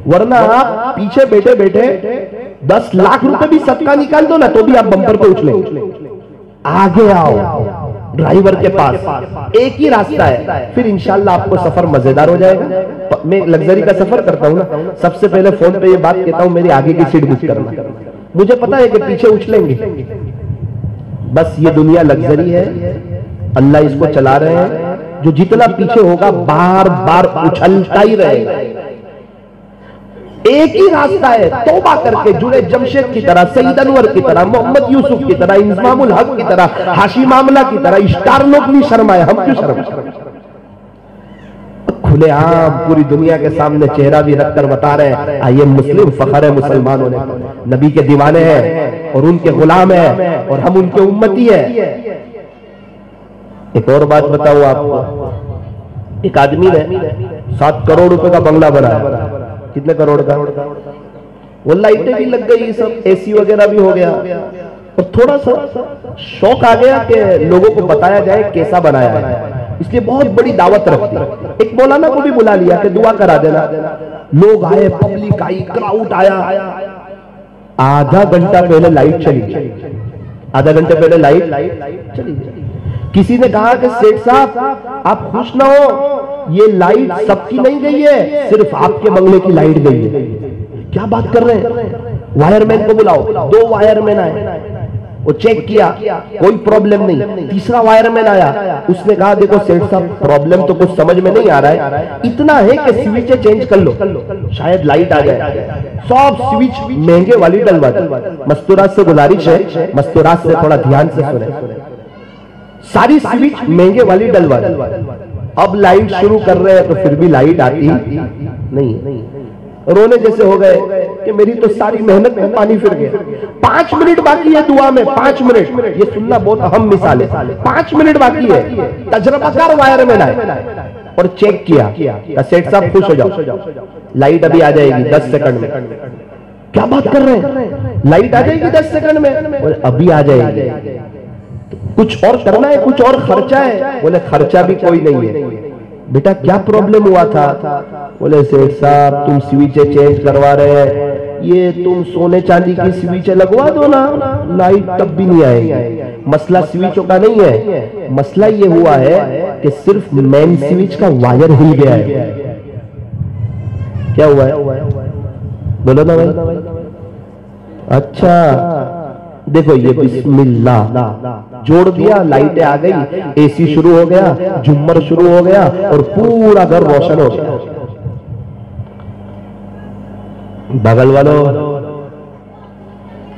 ورنہ آپ پیچھے بیٹھے بیٹھے 10 لاکھ روپے بھی صدقہ نکال دو نا تو بھی آپ بمپر پہ اچھلیں. آگے آؤ ڈرائیور کے پاس، ایک ہی راستہ ہے، پھر انشاءاللہ آپ کو سفر مزیدار ہو جائے گا. میں لگژری کا سفر کرتا ہوں نا، سب سے پہلے فون پہ یہ بات کہتا ہوں میری آگے کی سیٹ بک کرنا. مجھے پتا ہے کہ پیچھے اچھلیں گے. بس یہ دنیا لگژری ہے، اللہ اس کو چلا رہے ہیں. جو جتنا پیچھے ہوگا بار بار اچھلتا ہی رہے گا. ایک ہی راستہ ہے، توبہ کر کے جنید جمشید کی طرح، سید انور کی طرح، محمد یوسف کی طرح، انضمام الحق کی طرح، ہاشم معاملہ کی طرح. اسٹار لوگ نہیں شرمائے، ہم کیوں شرمائے؟ کھلے عام پوری دنیا کے سامنے چہرہ بھی رکھ کر بتا رہے ہیں آئیے مسلم فخر ہے مسلمان ہونے کا، نبی کے دیوانے ہیں اور ان کے غلام ہیں اور ہم ان کے امتی ہیں. ایک اور بات بتاؤ آپ کو، ایک آدمی نے 7 کروڑ روپے کا بنگلہ بنایا. کتنے کروڑ کا؟ وہ لائٹیں بھی لگ گئی، سب اے سی وغیرہ بھی ہو گیا، اور تھوڑا سا شوق آ گیا کہ لوگوں کو بتایا جائے کیسا بنایا ہے، اس لیے بہت بڑی دعوت رکھتی. ایک مولانا کو بھی بلا لیا کہ دعا کرا دینا. لوگ آئے، پبلک آئی، کراؤڈ آیا. آدھا گھنٹہ پہلے لائٹ چلی گئی، آدھا گھنٹے پہلے لائٹ چلی گئی. کسی نے کہا کہ سیٹ صاحب آپ خوش نہ ہو، یہ لائٹ سب کی نہیں گئی ہے، صرف آپ کے بنگلے کی لائٹ گئی ہے۔ کیا بات کر رہے ہیں؟ وائر مین کو بلاؤ، 2 وائر مین آئے، وہ چیک کیا کوئی پرابلم نہیں۔ تیسرا وائر مین آیا، اس نے کہا دیکھو سیٹ صاحب پرابلم تو کچھ سمجھ میں نہیں آ رہا ہے، اتنا ہے کہ سوئچیں چینج کر لو شاید لائٹ آ جائے۔ سب سوئچ مہنگے والی ڈلوا دو۔ مستورات سے گزارش ہے، مستورات سے تھوڑا دھیان سے سنیں، ساری سوئچ مہنگے والی ڈلوا دو۔ اب لائٹ شروع کر رہے ہیں تو پھر بھی لائٹ آتی نہیں، رونے جیسے ہو گئے کہ میری تو ساری محنت میں پانی پھر گیا۔ 5 منٹ باقی ہے دعا میں، 5 منٹ، یہ سننا بہت اہم مثال ہے۔ 5 منٹ باقی ہے، تجربہ کار وائر مین آئے اور چیک کیا، سیٹ صاحب خوش ہو جاؤ، لائٹ ابھی آ جائے گی 10 سیکنڈ میں۔ کیا بات کر رہے ہیں؟ لائٹ آ جائے گی 10 سیکنڈ میں؟ ابھی آ جائے گی۔ کچھ اور کرنا ہے، کچھ اور خرچہ ہے؟ بولے خرچہ بھی کوئی نہیں ہے۔ بیٹا کیا پرابلم ہوا تھا؟ بولے سیٹ صاحب تم سوئچیں چینج کروا رہے ہیں، یہ تم سونے چاندی کی سوئچیں لگوا دو نا، لائٹ تب بھی نہیں آئے گی۔ مسئلہ سوئچوں کا نہیں ہے، مسئلہ یہ ہوا ہے کہ صرف مین سوئچ کا وائر ہل گیا ہے۔ کیا ہوا ہے؟ بولو نا بھائی۔ اچھا دیکھو یہ بسم اللہ جوڑ دیا، لائٹیں آ گئی، اے سی شروع ہو گیا، جھمر شروع ہو گیا اور پورا گھر روشن ہو گیا۔ بغل والوں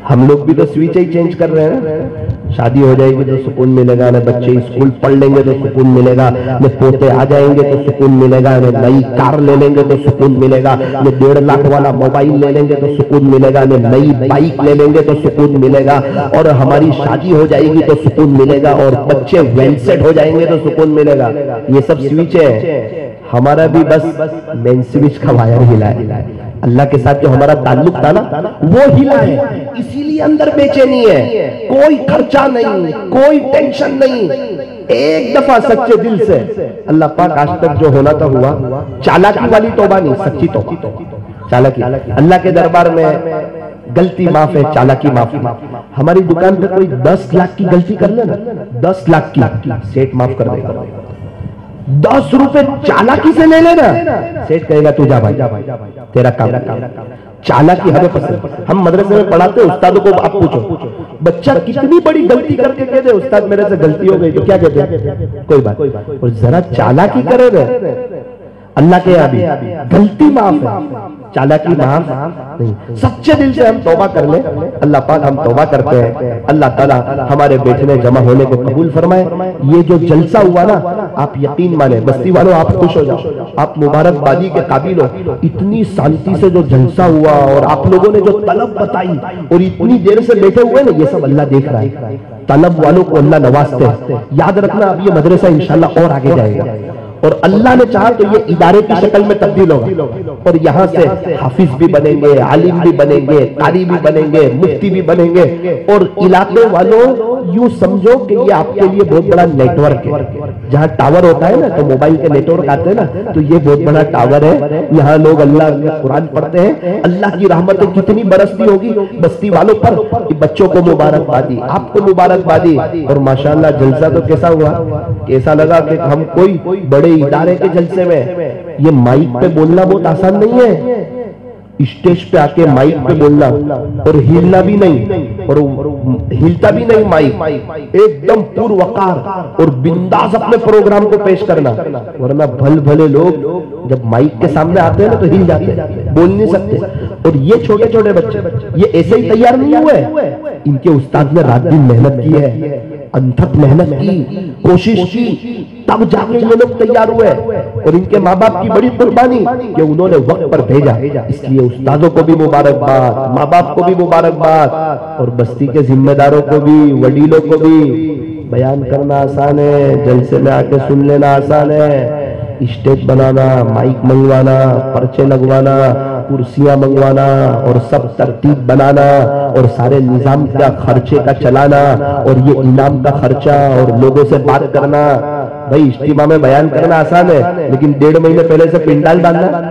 ہم لوگ بھی تو سوئچ ہی چینج کر رہے ہیں۔ شادی ہو جائے گی تو سکون ملے گا، نہ بچے اسکول پڑھ لیں گے تو سکون ملے گا، نہ پوتے آ جائیں گے تو سکون ملے گا، نہ نئی کار لے لیں گے تو سکون ملے گا، نہ 1.5 لاکھ والا موبائل لے لیں گے تو سکون ملے گا، نہ نئی بائک لے لیں گے تو سکون ملے گا، اور ہماری شادی ہو جائے گی تو سکون ملے گا، اور بچے ویل سیٹ ہو جائیں گے تو سکون ملے گا۔ یہ سب سوئچ ہے، ہمارا بھی بس مین سوئچ کا وائر ہلا ہے۔ اللہ کے ساتھ جو ہمارا تعلق تھا نا وہ ہلا ہے، اسی لیے اندر بےچینی ہے۔ کوئی خرچہ نہیں، کوئی ٹینشن نہیں، ایک دفعہ سچے دل سے اللہ پاک آج تک جو ہونا تھا ہوا۔ چالاکی والی توبہ نہیں، سچی توبہ، چالاکی۔ اللہ کے دربار میں غلطی معاف ہے، چالاکی معاف ہے۔ ہماری دکان پہ کوئی 10 لاکھ کی غلطی کر لے نا، 10 لاکھ کی، سیٹ معاف کر دے گا۔ 10 روپے چالاکی سے لے لینا، سیٹ کہے گا تو جا بھائی تیرا کام۔ چالاکی ہمیں پسند۔ ہم مدرسے میں پڑھاتے ہیں، استادوں کو آپ پوچھو بچہ کتنی بڑی غلطی کر کے کہتے ہیں استاد میرے سے غلطی ہو گئی، تو کیا کہتے ہیں؟ کوئی بات، اور ذرا چالاکی کرے گا اللہ کے یہاں بھی غلطی معاف ہے، چالاکی معاف نہیں۔ سچے دل سے ہم توبہ کر لیں، اللہ پاک ہم توبہ کرتے ہیں، اللہ تعالیٰ ہمارے بیٹھنے جمع ہونے کو قبول فرمائے۔ یہ جو جلسہ ہوا نا، آپ یقین مانیں بستی والوں آپ خوش ہو جاؤ، آپ مبارکبادی کے قابل ہو۔ اتنی شانتی سے جو جلسہ ہوا اور آپ لوگوں نے جو طلب بتائی اور اتنی دیر سے بیٹھے ہوئے نا، یہ سب اللہ دیکھ رہا ہے۔ طلب والوں کو اللہ نوازتے ہیں۔ یاد رکھنا اب یہ مدرسہ انشاءاللہ اور آگے جائے گا، اور اللہ نے چاہا تو یہ ادارے کی شکل میں تبدیل ہوگا، اور یہاں سے حافظ بھی بنیں گے، عالم بھی بنیں گے، قاری بھی بنیں گے، مفتی بھی بنیں گے، اور علاقے والوں یوں سمجھو کہ یہ آپ کے لیے بہت بڑا نیٹ ورک ہے۔ جہاں ٹاور ہوتا ہے نا تو موبائل کے نیٹ ورک آتے ہیں نا، تو یہ بہت بڑا ٹاور ہے۔ یہاں لوگ اللہ کا قرآن پڑھتے ہیں، اللہ کی رحمتیں کتنی برستی ہوگی بستی والوں پر۔ بچوں کو مبارکبادی، آپ کو مبارکبادی، اور ماشاءاللہ جلسہ تو کیسا ہوا، کیسا لگا کہ ہم کوئی بڑے ادارے کے جلسے میں۔ یہ مائک پہ بولنا بہت آسان نہیں ہے، اسٹیج پہ آ کے مائک پہ بولنا اور ہلنا بھی نہیں، اور ہلتا بھی نہیں مائک، ایک دم پور وقار اور بنداس اپنے پروگرام کو پیش کرنا۔ ورنہ بھل بھلے لوگ جب مائک کے سامنے آتے ہیں نا تو ہل جاتے ہیں، بول نہیں سکتے۔ اور یہ چھوٹے چھوٹے بچے یہ ایسے ہی تیار نہیں ہوئے، ان کے استاد نے رات دن محنت کی ہے، انتھک محنت کی، کوشش کی، تب جا کے یہ لوگ تیار ہوئے، اور ان کے ماں باپ کی بڑی قربانی کہ انہوں نے وقت پر بھیجا۔ اس لیے استادوں کو بھی مبارکباد، ماں باپ کو بھی مبارکباد، اور بستی کے ذمہ داروں کو بھی، وڈیلوں کو بھی۔ بیان کرنا آسان ہے، جلسے میں آ کے سن لینا آسان ہے، اسٹیج بنانا، مائک منگوانا، پرچے لگوانا، کرسیاں منگوانا، اور سب ترتیب بنانا، اور سارے نظام کا خرچے کا چلانا، اور یہ انعام کا خرچہ، اور لوگوں سے بات کرنا۔ بھائی اجتماع میں بیان کرنا آسان ہے، لیکن 1.5 مہینے پہلے سے پنڈال ڈالنا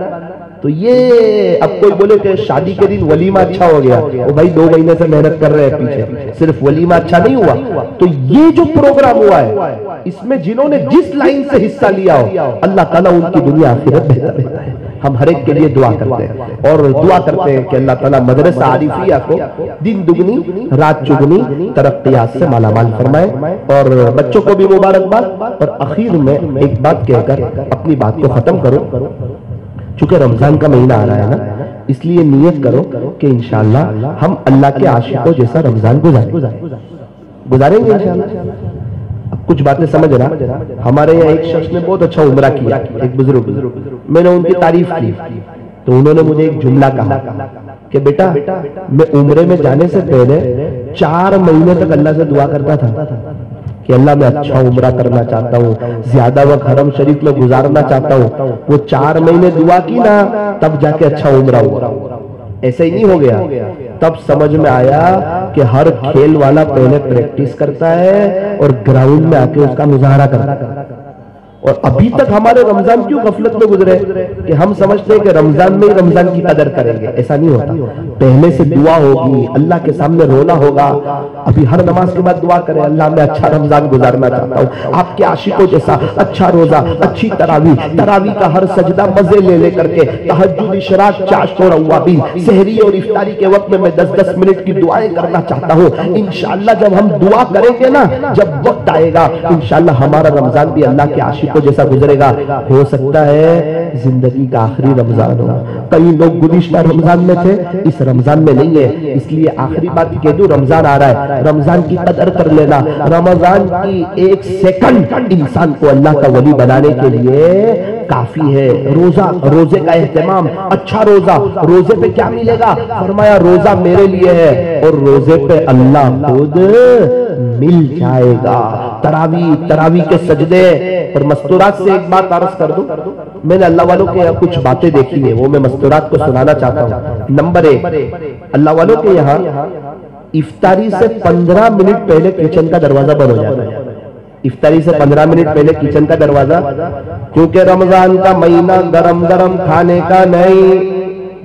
تو یہ اب کوئی بولے کہ شادی کے دن ولیمہ اچھا ہو گیا، وہ بھائی 2 مہینے سے محنت کر رہے ہیں پیچھے، صرف ولیمہ اچھا نہیں ہوا۔ تو یہ جو پروگرام ہوا ہے اس میں جنہوں نے جس لائن سے حصہ لیا ہو، اللہ تعالیٰ ان کی دنیا آخرت بہتر دیتا ہے۔ ہم ہر ایک کے لیے دعا کرتے ہیں اور دعا کرتے ہیں کہ اللہ تعالیٰ مدرسہ عارفیہ کو دن دگنی رات چگنی ترقیات سے مالا مال فرمائے، اور بچوں کو بھی مبارکباد۔ اور اخیر میں ایک بات کہہ کر اپنی بات کو ختم کرو، چونکہ رمضان کا مہینہ آ رہا ہے نا، اس لیے نیت کرو کہ انشاءاللہ ہم اللہ کے عاشقوں جیسا رمضان گزاریں گے انشاءاللہ۔ اب کچھ باتیں سمجھ رہا، ہمارے یہاں ایک شخص نے بہت اچھا عمرہ کیا، ایک بزرگ، میں نے ان کی تعریف کی تو انہوں نے مجھے ایک جملہ کہا کہ بیٹا میں عمرے میں جانے سے پہلے 4 مہینے تک اللہ سے دعا کرتا تھا کہ اللہ میں اچھا عمرہ کرنا چاہتا ہوں، زیادہ وقت حرم شریف میں گزارنا چاہتا ہوں۔ وہ 4 مہینے دعا کی نا، تب جا کے اچھا عمرہ ہوا، ایسا ہی نہیں ہو گیا۔ تب سمجھ میں آیا کہ ہر کھیل والا پہلے پریکٹس کرتا ہے اور گراؤنڈ میں آ کے اس کا مظاہرہ کرتا ہے۔ اور ابھی تک ہمارے رمضان کیوں غفلت میں گزرے کہ ہم سمجھتے ہیں کہ رمضان میں ہی رمضان کی قدر کریں گے، ایسا نہیں ہوتا۔ پہلے سے دعا ہوگی، اللہ کے سامنے رونا ہوگا۔ ابھی ہر نماز کے بعد دعا کریں، اللہ میں اچھا رمضان گزارنا چاہتا ہوں، آپ کے عاشقوں جیسا اچھا روزہ، اچھی تراویح کا ہر سجدہ مزے لے کر کے، تہجد، اشراق، چاشت اور اوابین، سحری اور افطاری کے وقت میں 10-10 منٹ کی دعائیں کرنا چاہتا ہوں۔ انشاءاللہ جب ہم دعا کریں گے نا، جب وقت آئے گا انشاءاللہ ہمارا رمضان بھی اللہ کے عاشق جیسا گزرے گا۔ ہو سکتا ہے زندگی کا آخری رمضان ہو، کئی لوگ گزشتہ رمضان میں تھے، اس رمضان میں نہیں ہے، اس لیے آخری بات کہہ دوں، رمضان آ رہا ہے، رمضان کی قدر کر لینا۔ رمضان کی 1 سیکنڈ انسان کو اللہ کا ولی بنانے کے لیے کافی ہے۔ روزے کا اہتمام، اچھا روزے پہ کیا ملے گا؟ فرمایا روزہ میرے لیے ہے اور روزے پہ اللہ خود مل جائے گا۔ تراویح کے سجدے اور مستورات سے ایک بات عرض کر دوں، میں نے اللہ والوں کے یہاں کچھ باتیں دیکھی ہیں، وہ میں مستورات کو سنانا چاہتا ہوں۔ نمبر 1، اللہ والوں کے یہاں افطاری سے 15 منٹ پہلے کچن کا دروازہ بند ہو جاتا ہے۔ افطاری سے 15 منٹ پہلے کچن کا دروازہ، کیونکہ رمضان کا مہینہ گرم گرم کھانے کا نہیں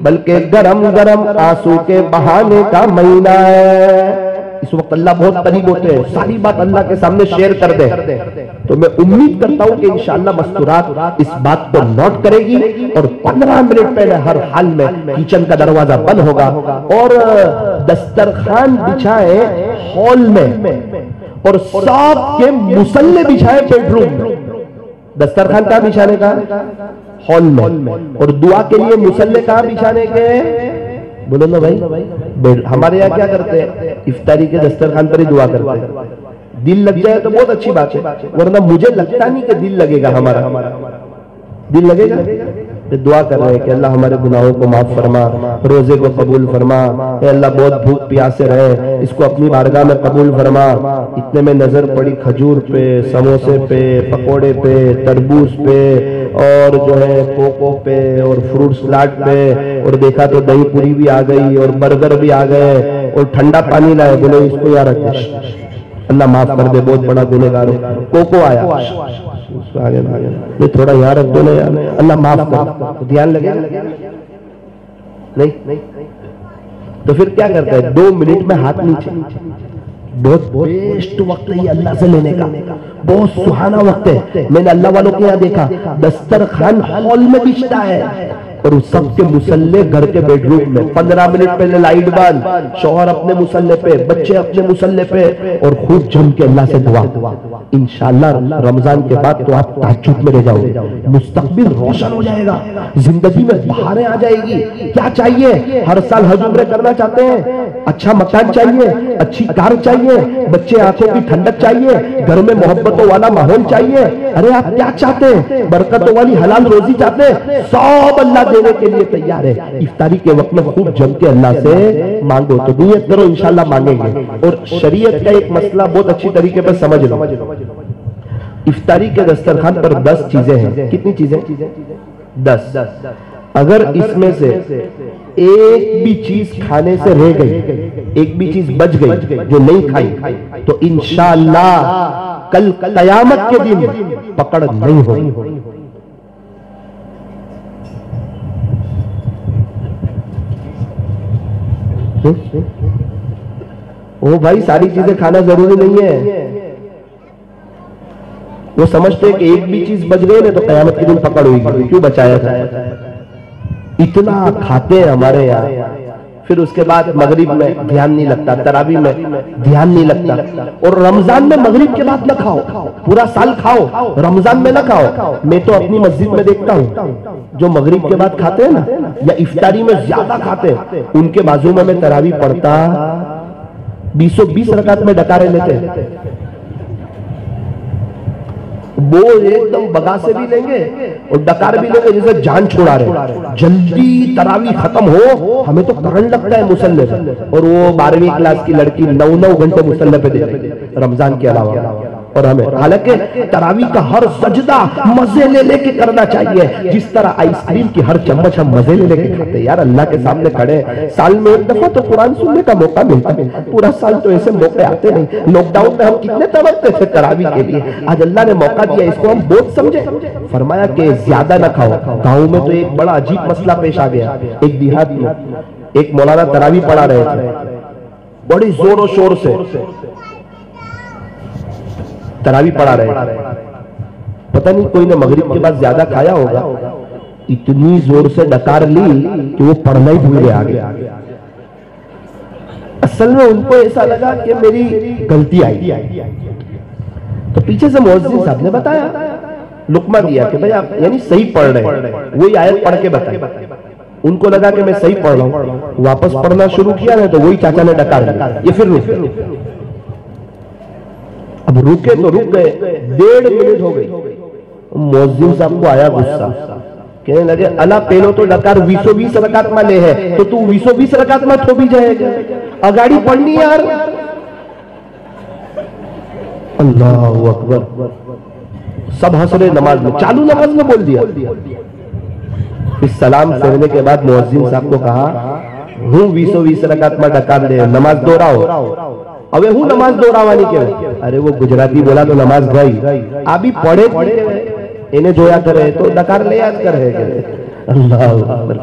بلکہ گرم گرم آنسو کے بہانے کا مہینہ ہے۔ اس وقت اللہ بہت قریب ہوتے ہیں، ساری بات اللہ کے سامنے شیئر کر دیں۔ تو میں امید کرتا ہوں کہ انشاءاللہ مستورات اس بات کو نوٹ کرے گی اور 15 منٹ پہلے ہر حال میں کچن کا دروازہ بند ہوگا اور دسترخوان بچھائے ہال میں اور صاف کے مصلے بچھائے بیڈ روم میں۔ دسترخوان کہاں بچھانے کا؟ ہال میں۔ اور دعا کے لیے مصلے کہاں بچھانے کے؟ بولو نا بھائی، ہمارے یہاں کیا کرتے ہیں؟ افطاری کے دسترخوان پر ہی دعا کرتے ہیں۔ دل لگ جائے تو بہت اچھی بات ہے، ورنہ مجھے لگتا نہیں کہ دل لگے گا، ہمارا دل لگے گا۔ دعا کر رہے ہیں کہ اللہ ہمارے گناہوں کو معاف فرما، روزے کو قبول فرما، اے اللہ بہت بھوک پیاسے رہے، اس کو اپنی بارگاہ میں قبول فرما۔ اتنے میں نظر پڑی کھجور پہ، سموسے پہ، پکوڑے پہ، تربوز پہ اور جو ہے کوکو پہ اور فروٹ سلاڈ پہ، اور دیکھا تو دہی پوری بھی آ گئی اور برگر بھی آ گئے اور ٹھنڈا پانی لائے، بولے اس کو یار اللہ معاف کر دے، بہت بڑا گنہگار ہوں۔ کوکو آیا، تھوڑا یار رکھ دو نا یار، اللہ معاف کر، دھیان لگے نہیں تو پھر کیا کرتا ہے؟ 2 منٹ میں ہاتھ نیچے۔ بہت بیسٹ وقت ہے یہ اللہ سے لینے کا، بہت سہانا وقت ہے۔ میں نے اللہ والوں کے یہاں دیکھا دسترخوان ہال میں بچھتا ہے اور اس سب کے مسلے گھر کے بیڈ روم میں، 15 منٹ پہلے لائٹ بند، شوہر اپنے مسلے پہ، بچے اپنے مسلے پہ، اور خوب جم کے اللہ سے دعا۔ انشاءاللہ رمضان کے بعد تو آپ تہجد میں رہ جاؤ گے، مستقبل روشن ہو جائے گا، زندگی میں بہاریں آ جائے گی۔ کیا چاہیے؟ ہر سال حج عمرہ کرنا چاہتے ہیں؟ اچھا مکان چاہیے، اچھی کار چاہیے، بچے آنکھوں کی ٹھنڈک چاہیے، گھر میں محبتوں والا ماحول چاہیے۔ ارے آپ کیا چاہتے ہیں؟ برکتوں والی حلال روزی چاہتے ہیں؟ سب اللہ دینے کے لیے تیار ہے۔ افطاری کے وقت میں خوب جم کے اللہ سے مانگو، تو نیت کرو انشاءاللہ مانگیں گے۔ اور شریعت کا ایک مسئلہ بہت اچھی طریقے پر سمجھ لو۔ افطاری کے دسترخوان پر 10 چیزیں ہیں۔ کتنی چیزیں؟ 10۔ اگر اس میں سے ایک بھی چیز کھانے سے رہ گئی، ایک بھی چیز بچ گئی جو نہیں کھائی، تو انشاءاللہ کل قیامت کے دن پکڑ نہیں ہوگی۔ وہ بھائی ساری چیزیں کھانا ضروری نہیں ہے. وہ سمجھتے ہیں کہ ایک بھی چیز بچ گئی نا تو قیامت کے دن پکڑ ہوئی گی, کیوں بچایا تھا. اتنا کھاتے ہیں ہمارے یہاں. پھر اس کے بعد مغرب میں دھیان نہیں لگتا, تراویح میں دھیان نہیں لگتا. اور رمضان میں مغرب کے بعد نہ کھاؤ, پورا سال کھاؤ, رمضان میں نہ کھاؤ. میں تو اپنی مسجد میں دیکھتا ہوں جو مغرب کے بعد کھاتے ہیں نا, یا افطاری میں زیادہ کھاتے ہیں, ان کے بازو میں تراویح پڑھتا 20 رکعت میں ڈکارے لیتے ہیں. وہ ایک دم بگا سے بھی لیں گے اور ڈکار بھی لیں گے جیسے جان چھوڑا رہے. جلدی تراویح ختم ہو, ہمیں تو کرنٹ لگتا ہے مصلی پہ. اور وہ 12ویں کلاس کی لڑکی 9 گھنٹے مصلی پہ دے رہی رمضان کے علاوہ. اور ہمیں حالانکہ تراویح کا ہر سجدہ مزے لے لے کے کرنا چاہیے, جس طرح آئس کریم کی ہر چمچ ہم مزے لے لے کے کھاتے ہیں. یار اللہ کے سامنے کھڑے, سال میں ایک دفعہ تو قرآن سننے کا موقع ملتا ہے, پورا سال تو ایسے موقع آتے نہیں. لاک ڈاؤن میں ہم کتنے تڑپتے تھے تراویح کے لیے, آج اللہ نے موقع دیا, اس کو ہم بہت سمجھے. فرمایا کہ زیادہ نہ کھاؤ. گاؤں میں تو ایک بڑا عجیب مسئلہ پیش آ گیا. ایک دیہات میں ایک مولانا تراویح پڑھا رہے تھے, بڑی زور و شور سے تراویح پڑھا رہے. پتہ نہیں کوئی نے مغرب کے بعد زیادہ کھایا ہوگا, اتنی زور سے ڈکار لی کہ وہ پڑھنا ہی بھول گئے آگے. اصل میں ان کو ایسا لگا کہ میری غلطی آئی. تو پیچھے سے مؤذن صاحب نے بتایا, لقمہ دیا کہ بھئی آپ یعنی صحیح پڑھ رہے ہیں, وہی آیت پڑھ کے بتائیں. ان کو لگا کہ میں صحیح پڑھ رہا ہوں, واپس پڑھنا شروع کیا نا تو وہی چاچا نے ڈکار لیا. یہ پھر رکے, اب رکے تو رک گئے, 1.5 منٹ ہو گئی. مؤذن صاحب کو آیا غصہ, کہنے لگے اللہ پہلو تو ڈکار 20 رکعت میں لے ہے تو 20 رکعت میں تھو بھی جائے گا, اگاڑی پڑھنی یار. اللہ اکبر, سب ہنس رہے نماز میں, چالو نماز میں بول دیا. اس سلام پھرنے کے بعد مؤذن صاحب کو کہا ہوں 20 رکعت میں ڈکار لے, نماز دوہراؤ. اوے ہوں نماز دوہراوانی کے. ارے وہ گجراتی بولا تو نماز گئی, ابھی پڑھے انہیں دھویا کرے تو ڈکار لے یاد کرے. اللہ اکبر.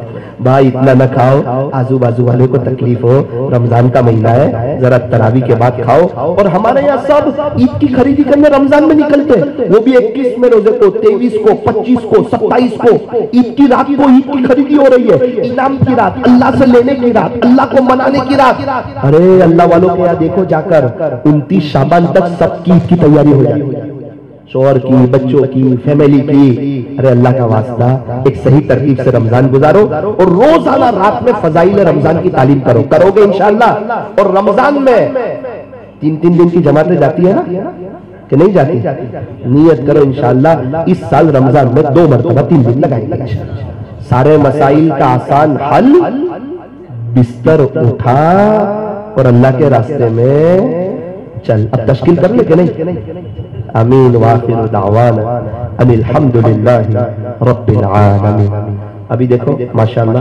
بھائی اتنا نہ کھاؤ, آزو بازو والے کو تکلیف ہو. رمضان کا مہینہ ہے, ذرا تراویح کے بعد کھاؤ. اور ہمارے یہاں سب عید کی خریدی کرنے رمضان میں نکلتے, وہ بھی 21 میں روزے کو, 23 کو, 25 کو, 27 کو. عید کی رات کو عید کی خریدی ہو رہی ہے, انعام کی رات, اللہ سے لینے کی رات, اللہ کو منانے کی رات. ارے اللہ والوں کے یہاں دیکھو جا کر 29 شعبان تک سب کی عید کی تیاری ہو جاتی ہے, شوہر کی, بچوں کی, فیملی کی. ارے اللہ کا واسطہ ایک صحیح ترتیب سے رمضان گزارو اور روزانہ رات میں فضائل رمضان کی تعلیم کرو گے انشاءاللہ. اور رمضان میں 3 دن کی جماعتیں جاتی ہے نا کہ نہیں جاتی؟ نیت کرو انشاءاللہ اس سال رمضان میں 2 مرتبہ 3 دن لگائیں گے. سارے مسائل کا آسان حل, بستر اٹھا اور اللہ کے راستے میں چل. اب تشکیل کر لے کہ نہیں؟ امین واخر دعوانا ان الحمدللہ رب العالمین. ابھی دیکھو ماشاءاللہ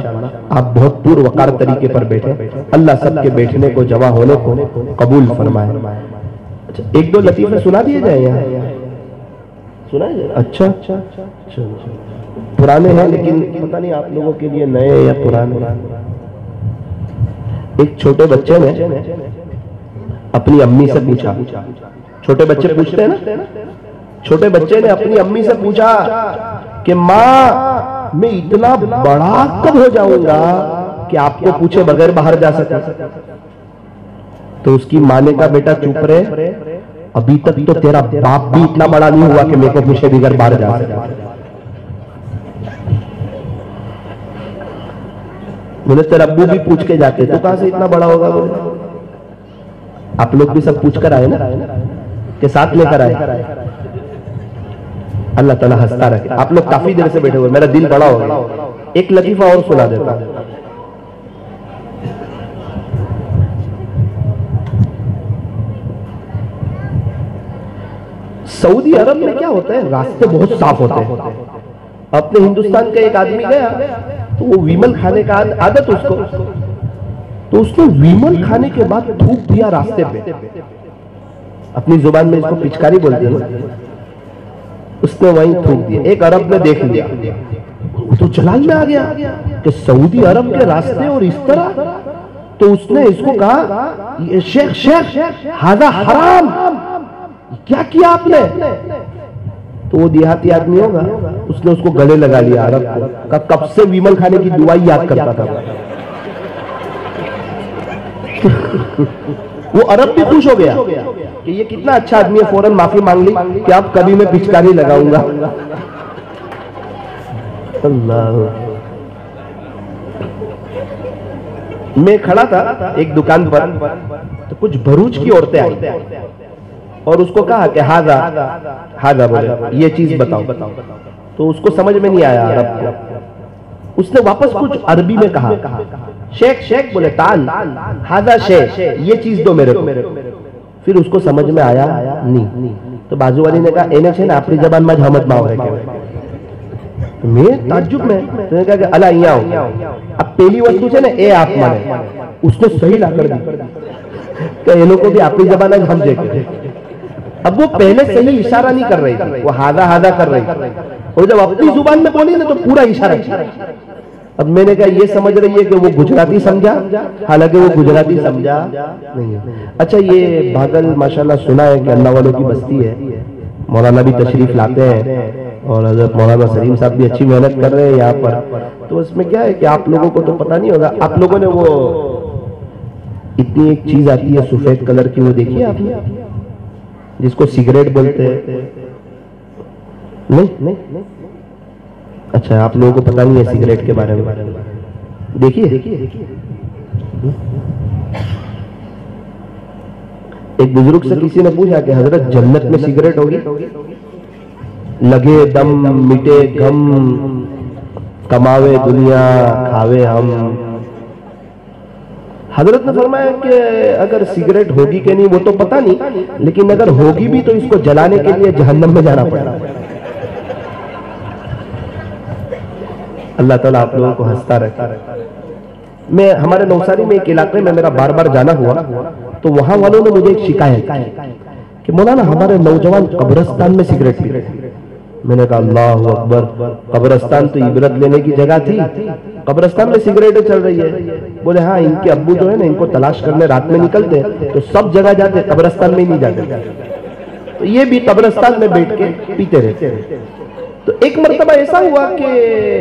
آپ بہت پور وقار طریقے پر بیٹھے, اللہ سب کے بیٹھنے کو, جمع ہونے کو قبول فرمائے. ایک دو لطیفے سنا دیے جائیں یہاں, سنا ہے؟ اچھا پرانے ہیں لیکن پتہ نہیں آپ لوگوں کے لیے نئے یا پرانے. ایک چھوٹے بچے نے اپنی امی سے پوچھا, چھوٹے بچے پوچھتے ہیں نا, چھوٹے بچے نے اپنی امی سے پوچھا کہ ماں میں اتنا بڑا کب ہو جاؤں گا کہ آپ کو پوچھے بغیر باہر جا سکے. تو اس کی ماں نے کہا بیٹا چپ رہے, ابھی تک تو تیرا باپ بھی اتنا بڑا نہیں ہوا کہ میرے کو پوچھے بغیر باہر جا سکے. بولے تیرے ابو بھی پوچھ کے جاتے تو کہاں سے اتنا بڑا ہوگا. آپ لوگ بھی سب پوچھ کر آئے نا کہ ساتھ لے کر آئے. اللہ تعالیٰ ہنستا رکھے. آپ لوگ کافی دیر سے بیٹھے ہوئے, میرا دل بڑا ہو گیا. ایک لطیفہ اور سنا دیتا. سعودی عرب میں کیا ہوتا ہے, راستے بہت صاف ہوتے ہیں. اپنے ہندوستان کا ایک آدمی گیا تو وہ ویمل کھانے کا عادت اس کو, تو اس نے ویمل کھانے کے بعد تھوک دیا راستے پہ. اپنی زبان میں اس کو پچکاری بولتے ہیں, اس نے وہیں تھوک دیا. ایک عرب نے دیکھ لیا تو جلال میں آ گیا کہ سعودی عرب کے راستے اور اس طرح تو اس نے اس کو کہا شیخ شیخ ہذا حرام، کیا کیا آپ نے؟ تو وہ دیہاتی آدمی ہوگا، اس نے اس کو گلے لگا لیا عرب کو، کب سے ویمل کھانے کی دعائی یاد کرتا تھا۔ وہ عرب بھی خوش ہو گیا کہ یہ کتنا اچھا آدمی ہے، فوراً معافی مانگ لی کہ اب کبھی میں پچکاری لگاؤں گا۔ اللہ، میں کھڑا تھا ایک دکان پر، تو کچھ بھروچ کی عورتیں آئی اور اس کو کہا کہ ہاضا بولے یہ چیز بتاؤ، تو اس کو سمجھ میں نہیں آیا عرب کو، اس نے واپس کچھ عربی میں کہا، شیخ شیخ بولے تعال ہاضا شیخ، یہ چیز دو میرے کو، پھر اس کو سمجھ میں آیا نہیں، تو بازو والی نے کہا اینے چھے نا اپنی زبان میں حمد ماؤ ہے کہ میں تعجب میں، تو نے کہا کہ اللہ یہاں ہو، اب پہلی وقت چھے نا اے آپ مانے، اس نے صحیح لا کر دی کہ انہوں کو بھی اپنی زبان میں ہم جے۔ اب وہ پہلے صحیح اشارہ نہیں کر رہی تھی، وہ ہاضا کر رہی تھی، اور جب اپنی زبان میں بولی نا تو پورا اشارہ کیا۔ اب میں نے کہا یہ سمجھ رہی ہے کہ وہ گجراتی سمجھا، حالانکہ وہ گجراتی سمجھا نہیں۔ اچھا یہ بھاگل ماشاءاللہ سنا ہے کہ اللہ والوں کی بستی ہے، مولانا بھی تشریف لاتے ہیں اور حضرت مولانا سلیم صاحب بھی اچھی محنت کر رہے ہیں یہاں پر، تو اس میں کیا ہے کہ آپ لوگوں کو تو پتہ نہیں ہوگا، آپ لوگوں نے وہ اتنی ایک چیز آتی ہے سفید کلر کی، وہ دیکھیے آپ نے جس کو سگریٹ بولتے ہیں؟ نہیں، اچھا آپ لوگوں کو پتہ نہیں ہے سگریٹ کے بارے میں، دیکھیے ایک بزرگ سے کسی نے پوچھا کہ حضرت جنت میں سگریٹ ہوگی؟ لگے دم مٹے غم، کماوے دنیا کھاوے ہم۔ حضرت نے فرمایا کہ اگر سگریٹ ہوگی کہ نہیں وہ تو پتہ نہیں، لیکن اگر ہوگی بھی تو اس کو جلانے کے لیے جہنم میں جانا پڑے گا۔ اللہ تعالیٰ آپ لوگوں کو ہنستا رہتا۔ میں ہمارے نوساری میں ایک علاقے میں میرا بار بار جانا ہوا، تو وہاں والوں نے مجھے ایک شکایت کی کہ مولانا ہمارے نوجوان قبرستان میں سگریٹ پی رہے ہیں۔ میں نے کہا اللہ اکبر، قبرستان تو عبرت لینے کی جگہ تھی، قبرستان میں سگریٹیں چل رہی ہے۔ بولے ہاں ان کے ابو جو ہے نا ان کو تلاش کرنے رات میں نکلتے تو سب جگہ جاتے، قبرستان میں ہی نہیں جاتے، تو یہ بھی قبرستان میں بیٹھ کے پیتے رہتے۔ تو ایک مرتبہ ایسا ہوا کہ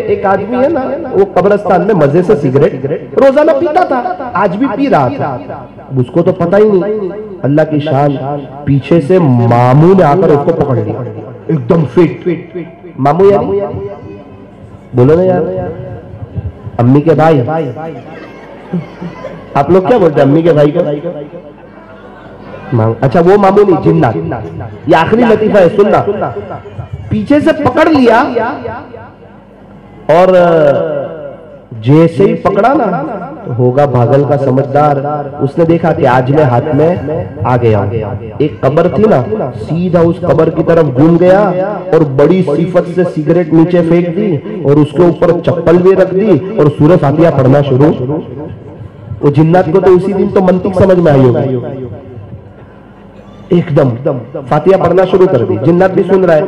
ایک آدمی ہے نا وہ قبرستان میں مزے سے سگریٹ روزانہ پیتا تھا، آج بھی پی رہا تھا، اس کو تو پتہ ہی نہیں، اللہ کی شان پیچھے سے ماموں نے آ کر اس کو پکڑ لیا، ایک دم فٹ۔ ماموں یعنی بولو نا یار، امی کے بھائی، آپ لوگ کیا بولتے ہیں امی کے بھائی کو؟ اچھا وہ ماموں نہیں، جنات۔ یہ آخری لطیفہ ہے سننا، پیچھے سے پکڑ لیا اور جیسے ہی پکڑا نا تو ہوگا بھاگل کا سمجھدار، اس نے دیکھا کہ آج میں ہاتھ میں آ گیا، ایک قبر تھی نا، سیدھا اس قبر کی طرف گھوم گیا اور بڑی صفت سے سگریٹ نیچے پھینک دی اور اس کے اوپر چپل بھی رکھ دی اور سورہ فاتحہ پڑھنا شروع۔ وہ جنات کو تو اسی دن تو منطق سمجھ میں آئی ہوگی، ایک دم فاتحہ پڑھنا شروع کر دی، جنات بھی سن رہا ہے،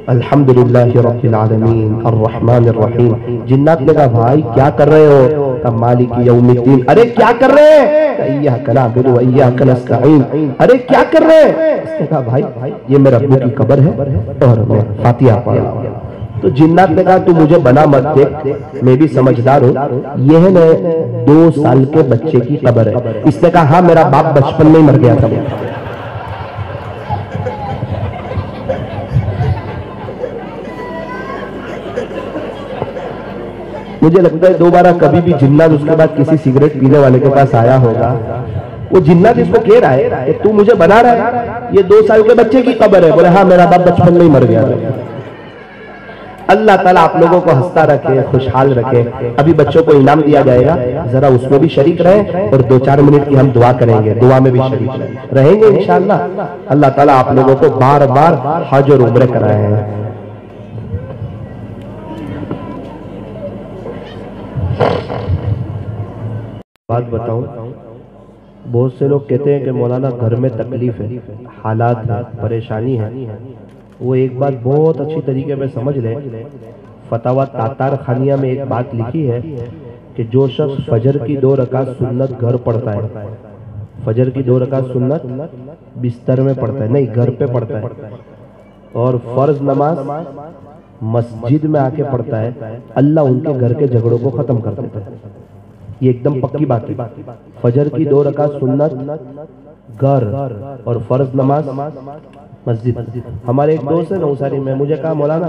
الحمدللہ رب العالمین الرحمن الرحیم۔ جنات نے کہا بھائی کیا کر رہے ہو؟ کہا مالک یوم الدین۔ ارے کیا کر رہے ہیں؟ کہا ایاک نعبد و ایاک نستعین۔ ارے کیا کر رہے ہیں؟ اس نے کہا بھائی یہ میرے ابو کی قبر ہے اور میں فاتحہ پڑھ رہا ہوں۔ تو جنات نے کہا تو مجھے بنا مت دیکھ، میں بھی سمجھدار ہوں، یہ ہے نا 2 سال کے بچے کی قبر ہے۔ اس نے کہا ہاں میرا باپ بچپن میں ہی مر گیا تھا۔ مجھے لگتا ہے دوبارہ کبھی بھی جنات اس کے بعد کسی سگریٹ پینے والے کے پاس آیا ہوگا، وہ جنات اس کو کہہ رہا ہے کہ تو مجھے بنا رہا ہے، یہ 2 سال کے بچے کی قبر ہے۔ بولے ہاں میرا باپ بچپن میں ہی مر گیا تھا۔ اللہ تعالیٰ آپ لوگوں کو ہنستا رکھے، خوشحال رکھے۔ ابھی بچوں کو انعام دیا جائے گا، ذرا اس میں بھی شریک رہیں اور 2-4 منٹ کی ہم دعا کریں گے، دعا میں بھی شریک رہیں گے انشاءاللہ۔ اللہ تعالیٰ آپ لوگوں کو بار بار حج اور عمرے کرائے ہیں۔ بات بتاؤں، بہت سے لوگ کہتے ہیں کہ مولانا گھر میں تکلیف ہے، حالات ہے، پریشانی ہے۔ وہ ایک بات بہت اچھی طریقے میں سمجھ لیں، فتاوی تاتار خانیہ میں ایک بات لکھی ہے کہ جو شخص فجر کی 2 رکعت سنت گھر پڑھتا ہے، فجر کی 2 رکعت سنت بستر میں پڑھتا ہے، نہیں گھر پہ پڑھتا ہے، اور فرض نماز مسجد میں آ کے پڑھتا ہے، اللہ ان کے گھر کے جھگڑوں کو ختم کر دیتا ہے۔ یہ ایک دم پکی بات ہے۔ فجر کی 2 رکعت سنت گھر اور فرض نماز مسجد۔ ہمارے ایک دوست ہے نوساری میں، مجھے کہا مولانا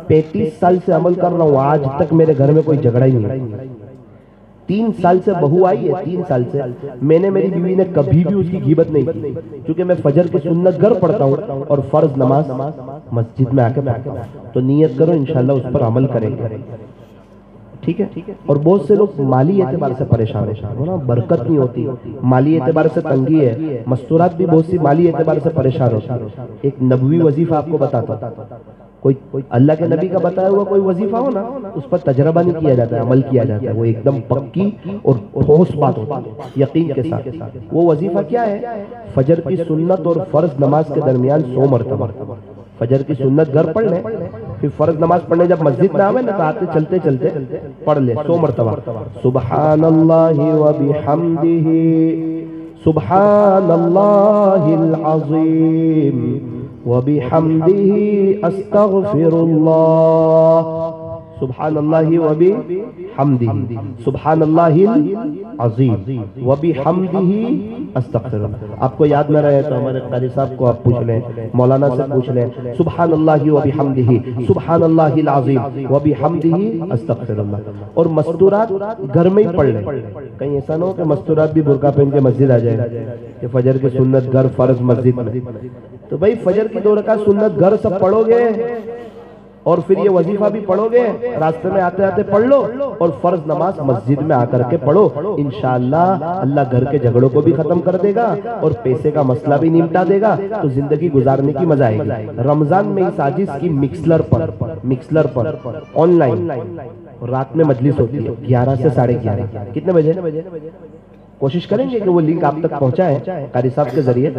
35 سال سے عمل کر رہا ہوں، آج تک میرے گھر میں کوئی جھگڑا ہی نہیں۔ 3 سال سے بہو آئی ہے، 3 سال سے میں نے، میری بیوی نے کبھی بھی اس کی غیبت نہیں کی، کیونکہ میں فجر کی سنت گھر پڑھتا ہوں اور فرض نماز مسجد میں آ کے پڑھتا ہوں۔ تو نیت کرو، انشاءاللہ اس پر عمل کریں گے، ٹھیک ہے۔ اور بہت سے لوگ مالی اعتبار سے پریشان ہیں نا، برکت نہیں ہوتی، مالی اعتبار سے تنگی ہے، مستورات بھی بہت سی مالی اعتبار سے پریشان ہوتی ہے۔ ایک نبوی وظیفہ آپ کو بتاتا ہوں، کوئی اللہ کے نبی کا بتایا ہوا کوئی وظیفہ ہو نا، اس پر تجربہ نہیں کیا جاتا ہے، عمل کیا جاتا ہے، وہ ایک دم پکی اور ٹھوس بات ہوتی ہے یقین کے ساتھ۔ وہ وظیفہ کیا ہے؟ فجر کی سنت اور فرض نماز کے درمیان 100 مرتبہ فجر کی سنت گھر پڑھ لیں، پھر فرض نماز پڑھنے جب مسجد میں آوے نا تو آتے چلتے چلتے پڑھ لیں 100 مرتبہ، سبحان اللہ و بحمدہ سبحان اللہ العظیم وبحمدہ استغفر اللہ، سبحان اللہ وبحمدہ سبحان اللہ العظیم وبحمدہ استغفر اللہ۔ آپ کو یاد نہ رہے تو ہمارے قاری صاحب کو آپ پوچھ لیں، مولانا سے پوچھ لیں، سبحان اللہ وبحمدہ سبحان اللہ العظیم وبحمدہ استغفر اللہ۔ اور مستورات گھر میں ہی پڑھ لیں، کہیں ایسا نہ ہو کہ مستورات بھی برقع پہن کے مسجد آ جائے کہ فجر کی سنت گھر فرض مسجد میں۔ تو بھائی فجر کی 2 رکعت سنت گھر سب پڑھو گے اور پھر یہ وظیفہ بھی پڑھو گے، راستے میں آتے آتے پڑھ لو، اور فرض نماز مسجد میں آ کر کے پڑھو، انشاءاللہ اللہ گھر کے جھگڑوں کو بھی ختم کر دے گا اور پیسے کا مسئلہ بھی نمٹا دے گا، تو زندگی گزارنے کی مزہ آئے گی۔ رمضان میں اس آجز کی مکسلر پر آن لائن رات میں مجلس ہوتی ہے 11 سے 11:30، کتنے بجے؟ کوشش کریں گے کہ وہ لنک آپ تک پہنچائیں قاری صاحب کے ذریعے۔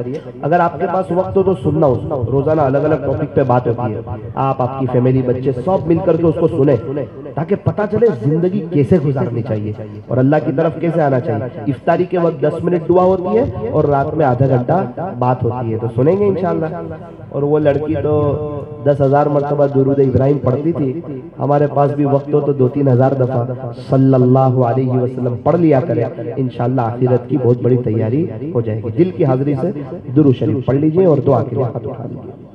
اگر آپ کے پاس وقت ہو تو سننا ہو، روزانہ الگ الگ ٹاپک پہ بات ہوتی ہے، آپ کی فیملی بچے سب مل کر کے اس کو سنیں تاکہ پتہ چلے زندگی کیسے گزارنی چاہیے اور اللہ کی طرف کیسے آنا چاہیے۔ افطاری کے وقت 10 منٹ دعا ہوتی ہے اور رات میں آدھا گھنٹہ بات ہوتی ہے، تو سنیں گے انشاءاللہ۔ اور وہ لڑکی تو 10,000 مرتبہ درود ابراہیم پڑھتی تھی، ہمارے پاس بھی وقت ہو تو 2-3 ہزار دفعہ صلی اللہ علیہ وسلم پڑھ لیا کرے، انشاءاللہ آخرت کی بہت بڑی تیاری ہو جائے گی۔ دل کی حاضری سے درود شریف پڑھ لیجئے اور دعا کے لیے ہاتھ اٹھا لیجئے۔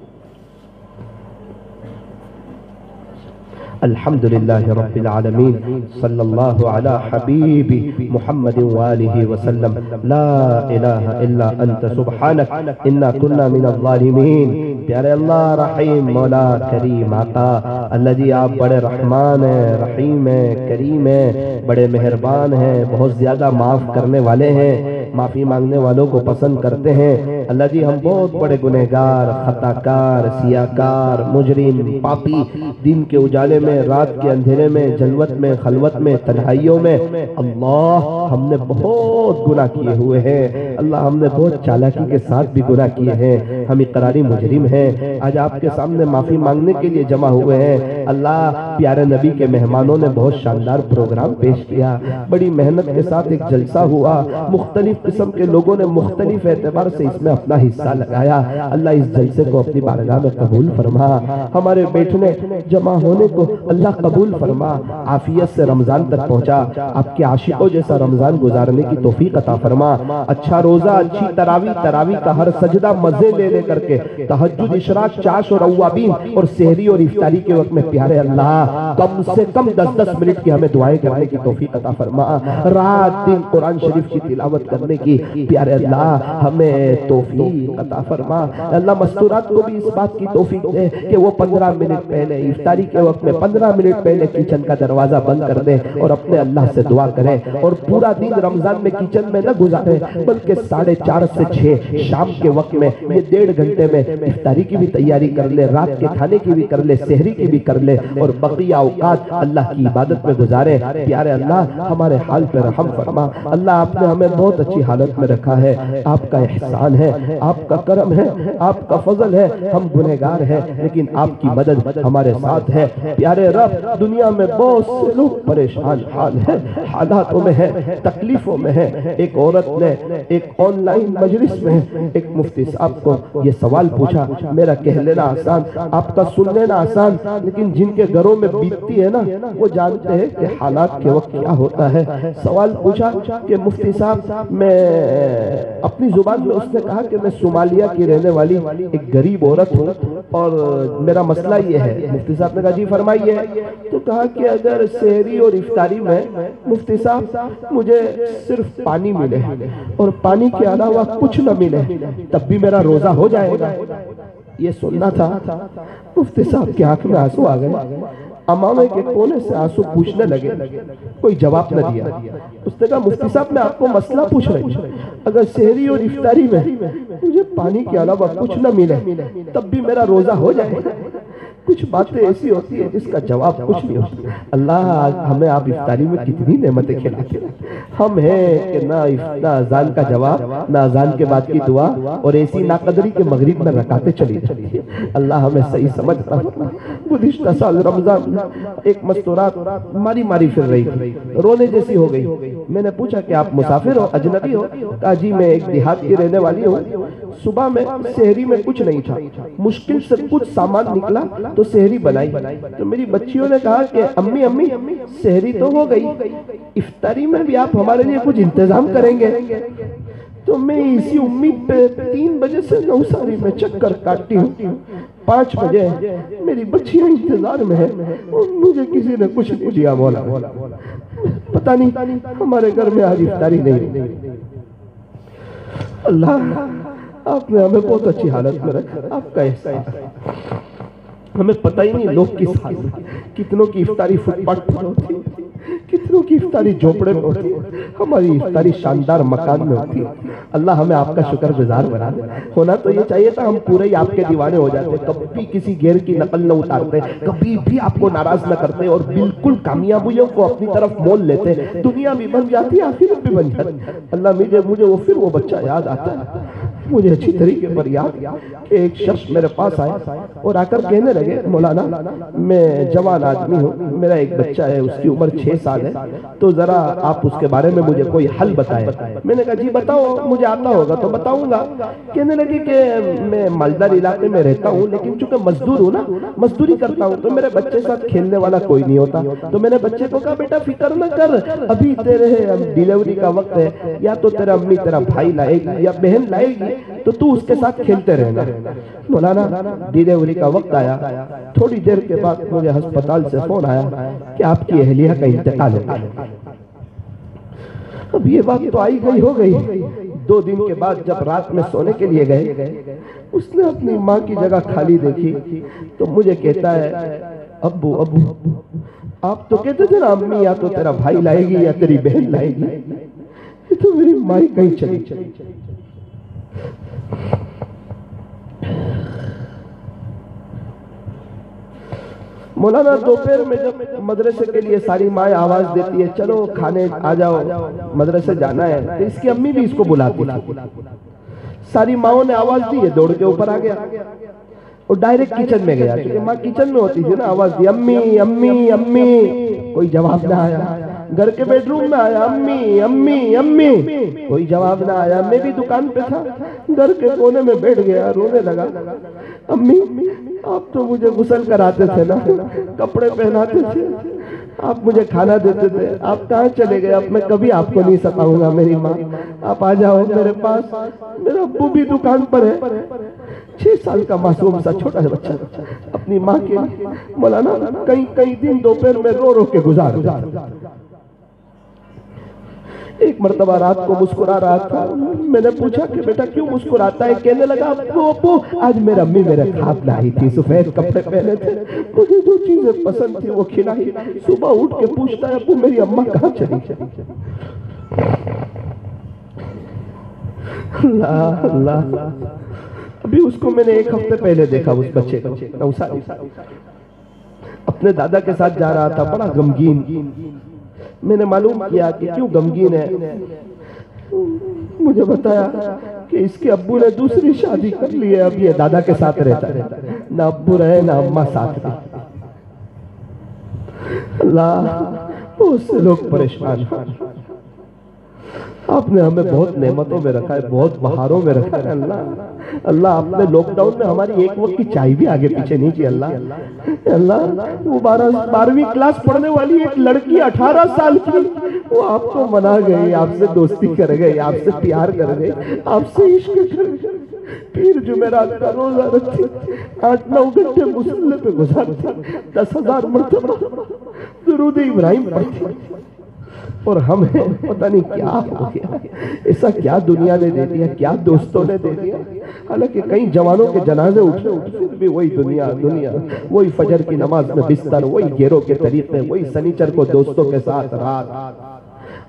الحمدللہ رب العالمین، صلی اللہ علی حبیب محمد وآلہ وسلم، لا الہ الا انت سبحانک انا کنا من الظالمین۔ پیارے اللہ رحیم مولا کریم آقا، اللہ جی آپ بڑے رحمان ہیں، رحیم ہیں، کریم ہیں، بڑے مہربان ہیں، بہت زیادہ معاف کرنے والے ہیں، معافی مانگنے والوں کو پسند کرتے ہیں۔ اللہ جی ہم بہت بڑے گنہگار، خطاکار، سیاکار، مجرم، پاپی، دن کے اجالے میں، رات کے اندھیرے میں، جلوت میں، خلوت میں، تنہائیوں میں، اللہ ہم نے بہت گناہ کیے ہوئے ہیں، اللہ ہم نے بہت چالاکی کے ساتھ بھی گناہ کیے ہیں، ہم اقراری مجرم ہیں۔ آج آپ کے سامنے معافی مانگنے کے لیے جمع ہوئے ہیں۔ اللہ پیارے نبی کے مہمانوں نے بہت شاندار پروگرام پیش کیا، بڑی محنت کے ساتھ ایک جلسہ ہوا، مختلف قسم کے لوگوں نے مختلف اعتبار سے اس میں اپنا حصہ لگایا۔ اللہ اس جلسے کو اپنی بارگاہ میں قبول فرما، ہمارے بیٹھنے جمع ہونے کو اللہ قبول فرما، عافیت سے رمضان تک پہنچا، آپ کے عاشقوں جیسا رمضان گزارنے کی توفیق عطا فرما۔ اچھا روزہ، اچھی تراویح کا ہر سجدہ مزے لے لے کر کے، تہجد، اشراق، چاش اور اوابین اور سحری اور افطاری کے وقت میں پیارے اللہ کم سے کم 10-10 منٹ کی ہمیں دعائیں کرنے کی توفیق عطا فرما، رات دن قرآن شریف کی تلاوت کرنے کی پیارے اللہ ہمیں توفیق عطا فرما۔ اللہ مستورات کو بھی اس بات کی توفیق دے کہ وہ 15 منٹ پہلے افطاری کے وقت میں 15 منٹ پہلے کچن کا دروازہ بند کر دیں اور اپنے اللہ سے دعا کریں، اور پورا دن رمضان میں کچن میں نہ گزاریں بلکہ 4:30 سے 6 شام کے وقت میں یہ 1.5 گھنٹے میں افطاری کی بھی تیاری کر لے، رات کے کھانے کی بھی کر لے، سحری کی بھی کر لیں اور بقیہ اوقات اللہ کی عبادت میں گزاریں۔ پیارے اللہ ہمارے حال پر رحم فرما۔ اللہ آپ نے ہمیں بہت اچھی حالت میں رکھا ہے، آپ کا احسان ہے، آپ کا کرم ہے، آپ کا فضل ہے۔ ہم گنہگار ہیں لیکن آپ کی مدد ہمارے ساتھ ہے۔ پیارے رب دنیا میں بہت سے لوگ پریشان حال ہیں، حالاتوں میں ہیں، تکلیفوں میں ہیں۔ ایک عورت نے ایک آن لائن مجلس میں ایک مفتی صاحب کو یہ سوال پوچھا، میرا کہہ لینا آسان، آپ کا سن لینا آسان، لیکن جن کے گھروں میں بیتتی ہے نا وہ جانتے ہیں کہ حالات کے وقت کیا ہوتا ہے۔ سوال پوچھا کہ مفتی صاحب میں اپنی زبان میں اس نے کہا کہ میں صومالیہ کی رہنے والی ایک غریب عورت ہوں اور میرا مسئلہ یہ ہے۔ مفتی صاحب نے کہا جی فرمائیے، تو کہا کہ اگر سحری اور افطاری میں مفتی صاحب مجھے صرف پانی ملے اور پانی کے علاوہ کچھ نہ ملے تب بھی میرا روزہ ہو جائے گا۔ یہ سننا تھا۔ مفتی صاحب کی آنکھ میں آنسو آ گئے، امامے کے کونے سے آنسو پوچھنے لگے، کوئی جواب نہ دیا۔ اس نے کہا مفتی صاحب میں آپ کو مسئلہ پوچھ رہی ہوں، اگر سحری اور افطاری میں مجھے پانی کے علاوہ کچھ نہ ملے تب بھی میرا روزہ ہو جائے گا۔ کچھ باتیں ایسی ہوتی ہیں جس کا جواب کچھ نہیں ہوتا۔ اللہ ہمیں آپ افطاری میں کتنی نعمتیں کھلاتے ہیں۔ ہم ہیں کہ نہ اذان کا جواب، نہ اذان کے بعد کی دعا، اور ایسی ناقدری کے مغرب میں رکعتیں چلی جاتی ہیں۔ اللہ ہمیں صحیح سمجھتا ہے۔ گزشتہ سال رمضان ایک مستورات ماری پھر رہی تھی، رونے جیسی ہو گئی۔ میں نے پوچھا کہ آپ مسافر ہو، اجنبی ہو؟ کہا جی میں ایک دیہات کی رہنے والی ہوں، صبح میں سحری میں کچھ نہیں تھا، مشکل سے کچھ سامان نکلا تو سحری بنائی۔ تو میری بچیوں نے کہا کہ امی سحری تو ہو گئی، افطاری میں بھی آپ ہمارے لیے کچھ انتظام کریں گے؟ تو میں اسی امید پہ 3 بجے سے نوساری میں چکر کاٹتی ہوں، 5 بجے میری بچیاں انتظار میں ہیں اور مجھے کسی نے کچھ نہیں دیا۔ مولا پتہ نہیں ہمارے گھر میں آج افطاری نہیں۔ اللہ آپ نے ہمیں بہت اچھی حالت میں رکھا، آپ کا احسان ہے۔ ہمیں پتہ ہی نہیں لوگ کس حال میں، کتنوں کی افطاری فٹ پاتھ پر ہوتی ہے، کتنوں کی افطاری جھوپڑے میں ہوتی ہے، ہماری افطاری شاندار مکان میں ہوتی ہے۔ اللہ ہمیں آپ کا شکر گزار بنا دے۔ ہونا تو یہ چاہیے تھا ہم پورے ہی آپ کے دیوانے ہو جاتے، کبھی کسی غیر کی نقل نہ اتارتے، کبھی بھی آپ کو ناراض نہ کرتے اور بالکل کامیابیوں کو اپنی طرف مول لیتے۔ دنیا بھی بن جاتی، آخرت بھی بن جاتی۔ اللہ مجھے وہ بچہ یاد آتا ہے، مجھے اچھی طریقے پر یاد کہ ایک شخص میرے پاس آئے اور آ کر کہنے لگے مولانا میں جوان آدمی ہوں، میرا ایک بچہ ہے، اس کی عمر 6 سال ہے، تو ذرا آپ اس کے بارے میں مجھے کوئی حل بتائیں۔ میں نے کہا جی بتاؤ، مجھے آتا ہوگا تو بتاؤں گا۔ کہنے لگے کہ میں مالدار علاقے میں رہتا ہوں لیکن چونکہ مزدور ہوں نا، مزدوری کرتا ہوں تو میرے بچے ساتھ کھیلنے والا کوئی نہیں ہوتا۔ تو میں نے بچے کو کہا بیٹا فکر نہ کر، ابھی تیرے ڈیلیوری کا وقت ہے، یا تو تیرا امی تیرا بھائی لائے گی یا بہن لائے گی تو تو اس کے ساتھ کھیلتے رہنا۔ مولانا ڈیلیوری کا وقت آیا، تھوڑی دیر کے بعد مجھے ہسپتال سے فون آیا کہ آپ کی اہلیہ کا انتقال ہو گیا۔ اب یہ بات تو آئی گئی ہو گئی۔ 2 دن کے بعد جب رات میں سونے کے لیے گئے، اس نے اپنی ماں کی جگہ خالی دیکھی تو مجھے کہتا ہے ابو آپ تو کہتے تھے نا امی یا تو تیرا بھائی لائے گی یا تیری بہن لائے گی، یہ تو میری ماں ہی کہیں چلی۔ مولانا دوپہر میں جب مدرسے کے لیے ساری مائیں آواز دیتی ہے چلو کھانے آ جاؤ مدرسے جانا ہے، تو اس کی امی بھی اس کو بلاتی تھی۔ ساری ماؤں نے آواز دی، ہے دوڑ کے اوپر آ گیا اور ڈائریکٹ کچن میں گیا، کیونکہ ماں کچن میں ہوتی تھی نا، آواز دی امی امی امی، کوئی جواب نہ آیا۔ گھر کے بیڈ روم میں آیا امی امی امی، کوئی جواب نہ آیا۔ میں بھی دکان پہ تھا، گھر کے کونے میں بیٹھ گیا، رونے لگا، امی آپ تو مجھے غسل کراتے تھے نا، کپڑے پہناتے تھے، آپ مجھے کھانا دیتے تھے، آپ کہاں چلے گئے؟ اب میں کبھی آپ کو نہیں ستاؤں گا میری ماں، آپ آ جاؤ میرے پاس۔ میرا ابو بھی دکان پر ہے، 6 سال کا معصوم سا چھوٹا بچہ اپنی ماں کے لیے مولانا کئی دن دوپہر میں رو رو کے گزار دیتا۔ ایک مرتبہ رات کو مسکرا رہا تھا، میں نے پوچھا کہ بیٹا کیوں مسکراتا ہے؟ کہنے لگا ابو آج میرا امی میرے خواب لائی تھی، سفید کپڑے پہنے تھے، مجھے جو چیزیں پسند تھی وہ کھلائی، صبح اٹھ کے پوچھتا ہے ابو میری اماں کہاں چلی؟ اللہ اللہ، ابھی اس کو میں نے 1 ہفتے پہلے دیکھا، اس بچے کو، اپنے دادا کے ساتھ جا رہا تھا، بڑا غمگین. میں نے معلوم کیا کہ کیوں غمگین ہے. مجھے بتایا کہ اس کے ابو نے دوسری شادی کر لی ہے، اب یہ دادا کے ساتھ رہتا ہے، نہ ابو رہے نہ اماں ساتھ رہے. اللہ، بہت سے لوگ پریشان ہیں. آپ نے ہمیں بہت نعمتوں میں رکھا ہے، بہت بہاروں میں رکھا ہے. اللہ آپ نے لاک ڈاؤن میں ہماری ایک وقت کی چائے بھی آگے پیچھے نہیں کی. اللہ وہ 12ویں کلاس پڑھنے والی ایک لڑکی 18 سال کی، وہ آپ کو منا گئی، آپ سے دوستی کر گئی، آپ سے پیار کر گئی، آپ سے عشق کر گئی. پیر جمعرات کا روزہ رکھتی، 8-9 گھنٹے مصلی پہ گزارتی، 10,000 مرتبہ درود ابراہیم پڑھتی. اور ہمیں پتہ نہیں کیا ہو گیا، ایسا کیا دنیا نے دے دیا، کیا دوستوں نے دے دیا. حالانکہ کئی جوانوں کے جنازے اٹھے پھر بھی وہی دنیا، وہی فجر کی نماز میں بستر، وہی گیروں کے طریقے، وہی سنیچر کو دوستوں کے ساتھ رات.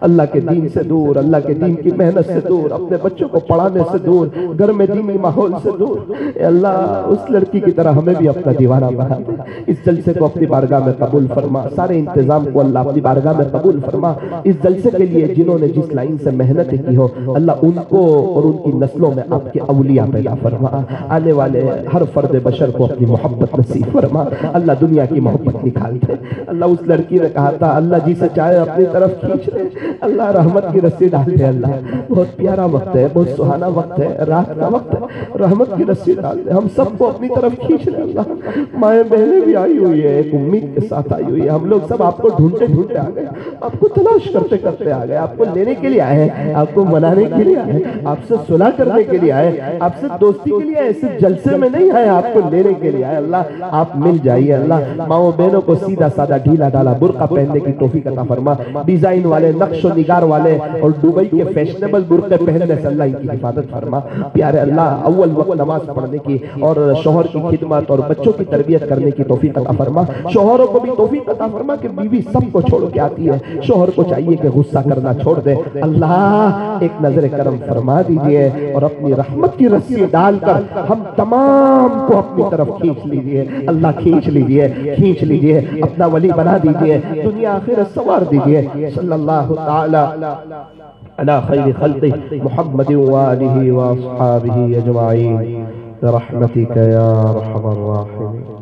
اللہ کے دین سے دور، اللہ کے دین کی محنت سے دور، اپنے بچوں کو پڑھانے سے دور، گھر میں دینی ماحول سے دور. اے اللہ اس لڑکی کی طرح ہمیں بھی اپنا دیوانہ بنا دے. اس جلسے کو اپنی بارگاہ میں قبول فرما، سارے انتظام کو اللہ اپنی بارگاہ میں قبول فرما. اس جلسے کے لیے جنہوں نے جس لائن سے محنت کی ہو، اللہ ان کو اور ان کی نسلوں میں آپ کے اولیاء پیدا فرما. آنے والے ہر فرد بشر کو اپنی محبت نصیب فرما. اللہ دنیا کی محبت نکال دے. اللہ اس لڑکی نے کہا تھا اللہ جسے چاہے اپنی طرف کھینچ لے. اللہ رحمت کی رسی ڈال دے. اللہ بہت پیارا وقت ہے، بہت سہانا وقت ہے، رات کا وقت ہے، رحمت کی رسی ڈال دے. ہم سب کو اپنی طرف کھینچ لے. اللہ مائیں بہنیں بھی آئی ہوئی ہے، ایک امید کے ساتھ آئی ہوئی ہے. ہم لوگ سب آپ کو ڈھونڈتے ڈھونڈتے آ گئے، آپ کو تلاش کرتے کرتے آ گئے. آپ کو لینے کے لیے آئے ہیں، آپ کو منانے کے لیے آئے ہیں، آپ سے صلح کرنے کے لیے آئے، آپ سے دوستی کے لیے آئے. صرف جلسے میں نہیں آئے، آپ کو لینے کے لیے آئے. اللہ آپ مل جائیے. اللہ ماؤں بہنوں کو سیدھا سادہ ڈھیلا ڈالا برقع پہننے کی توفیق عطا فرما. ڈیزائن والے، نقش و نگار والے اور دبئی کے فیشنیبل برقعے پہننے سے اللہ ان کی حفاظت فرما. پیارے اللہ اول وقت نماز پڑھنے کی اور شوہر کی خدمت اور بچوں کی تربیت کرنے کی توفیق عطا فرما. شوہروں کو بھی توفیق عطا فرما کہ بیوی سب کو چھوڑ کے آتی ہے، شوہر کو چاہیے کہ غصہ کرنا چھوڑ دے. اللہ ایک نظر کرم فرما دیجئے اور اپنی رحمت کی رسی ڈال کر ہم تمام کو اپنی طرف کھینچ لیجئے. اللہ کھینچ لیجئے، اپنا ولی بنا دیجئے، دنیا آخرت سنوار دیجئے. صلی اللہ تعالی علی خیر خلقہ محمد وآلہ واصحابہ اجمعین برحمتک یا ارحم الراحمین.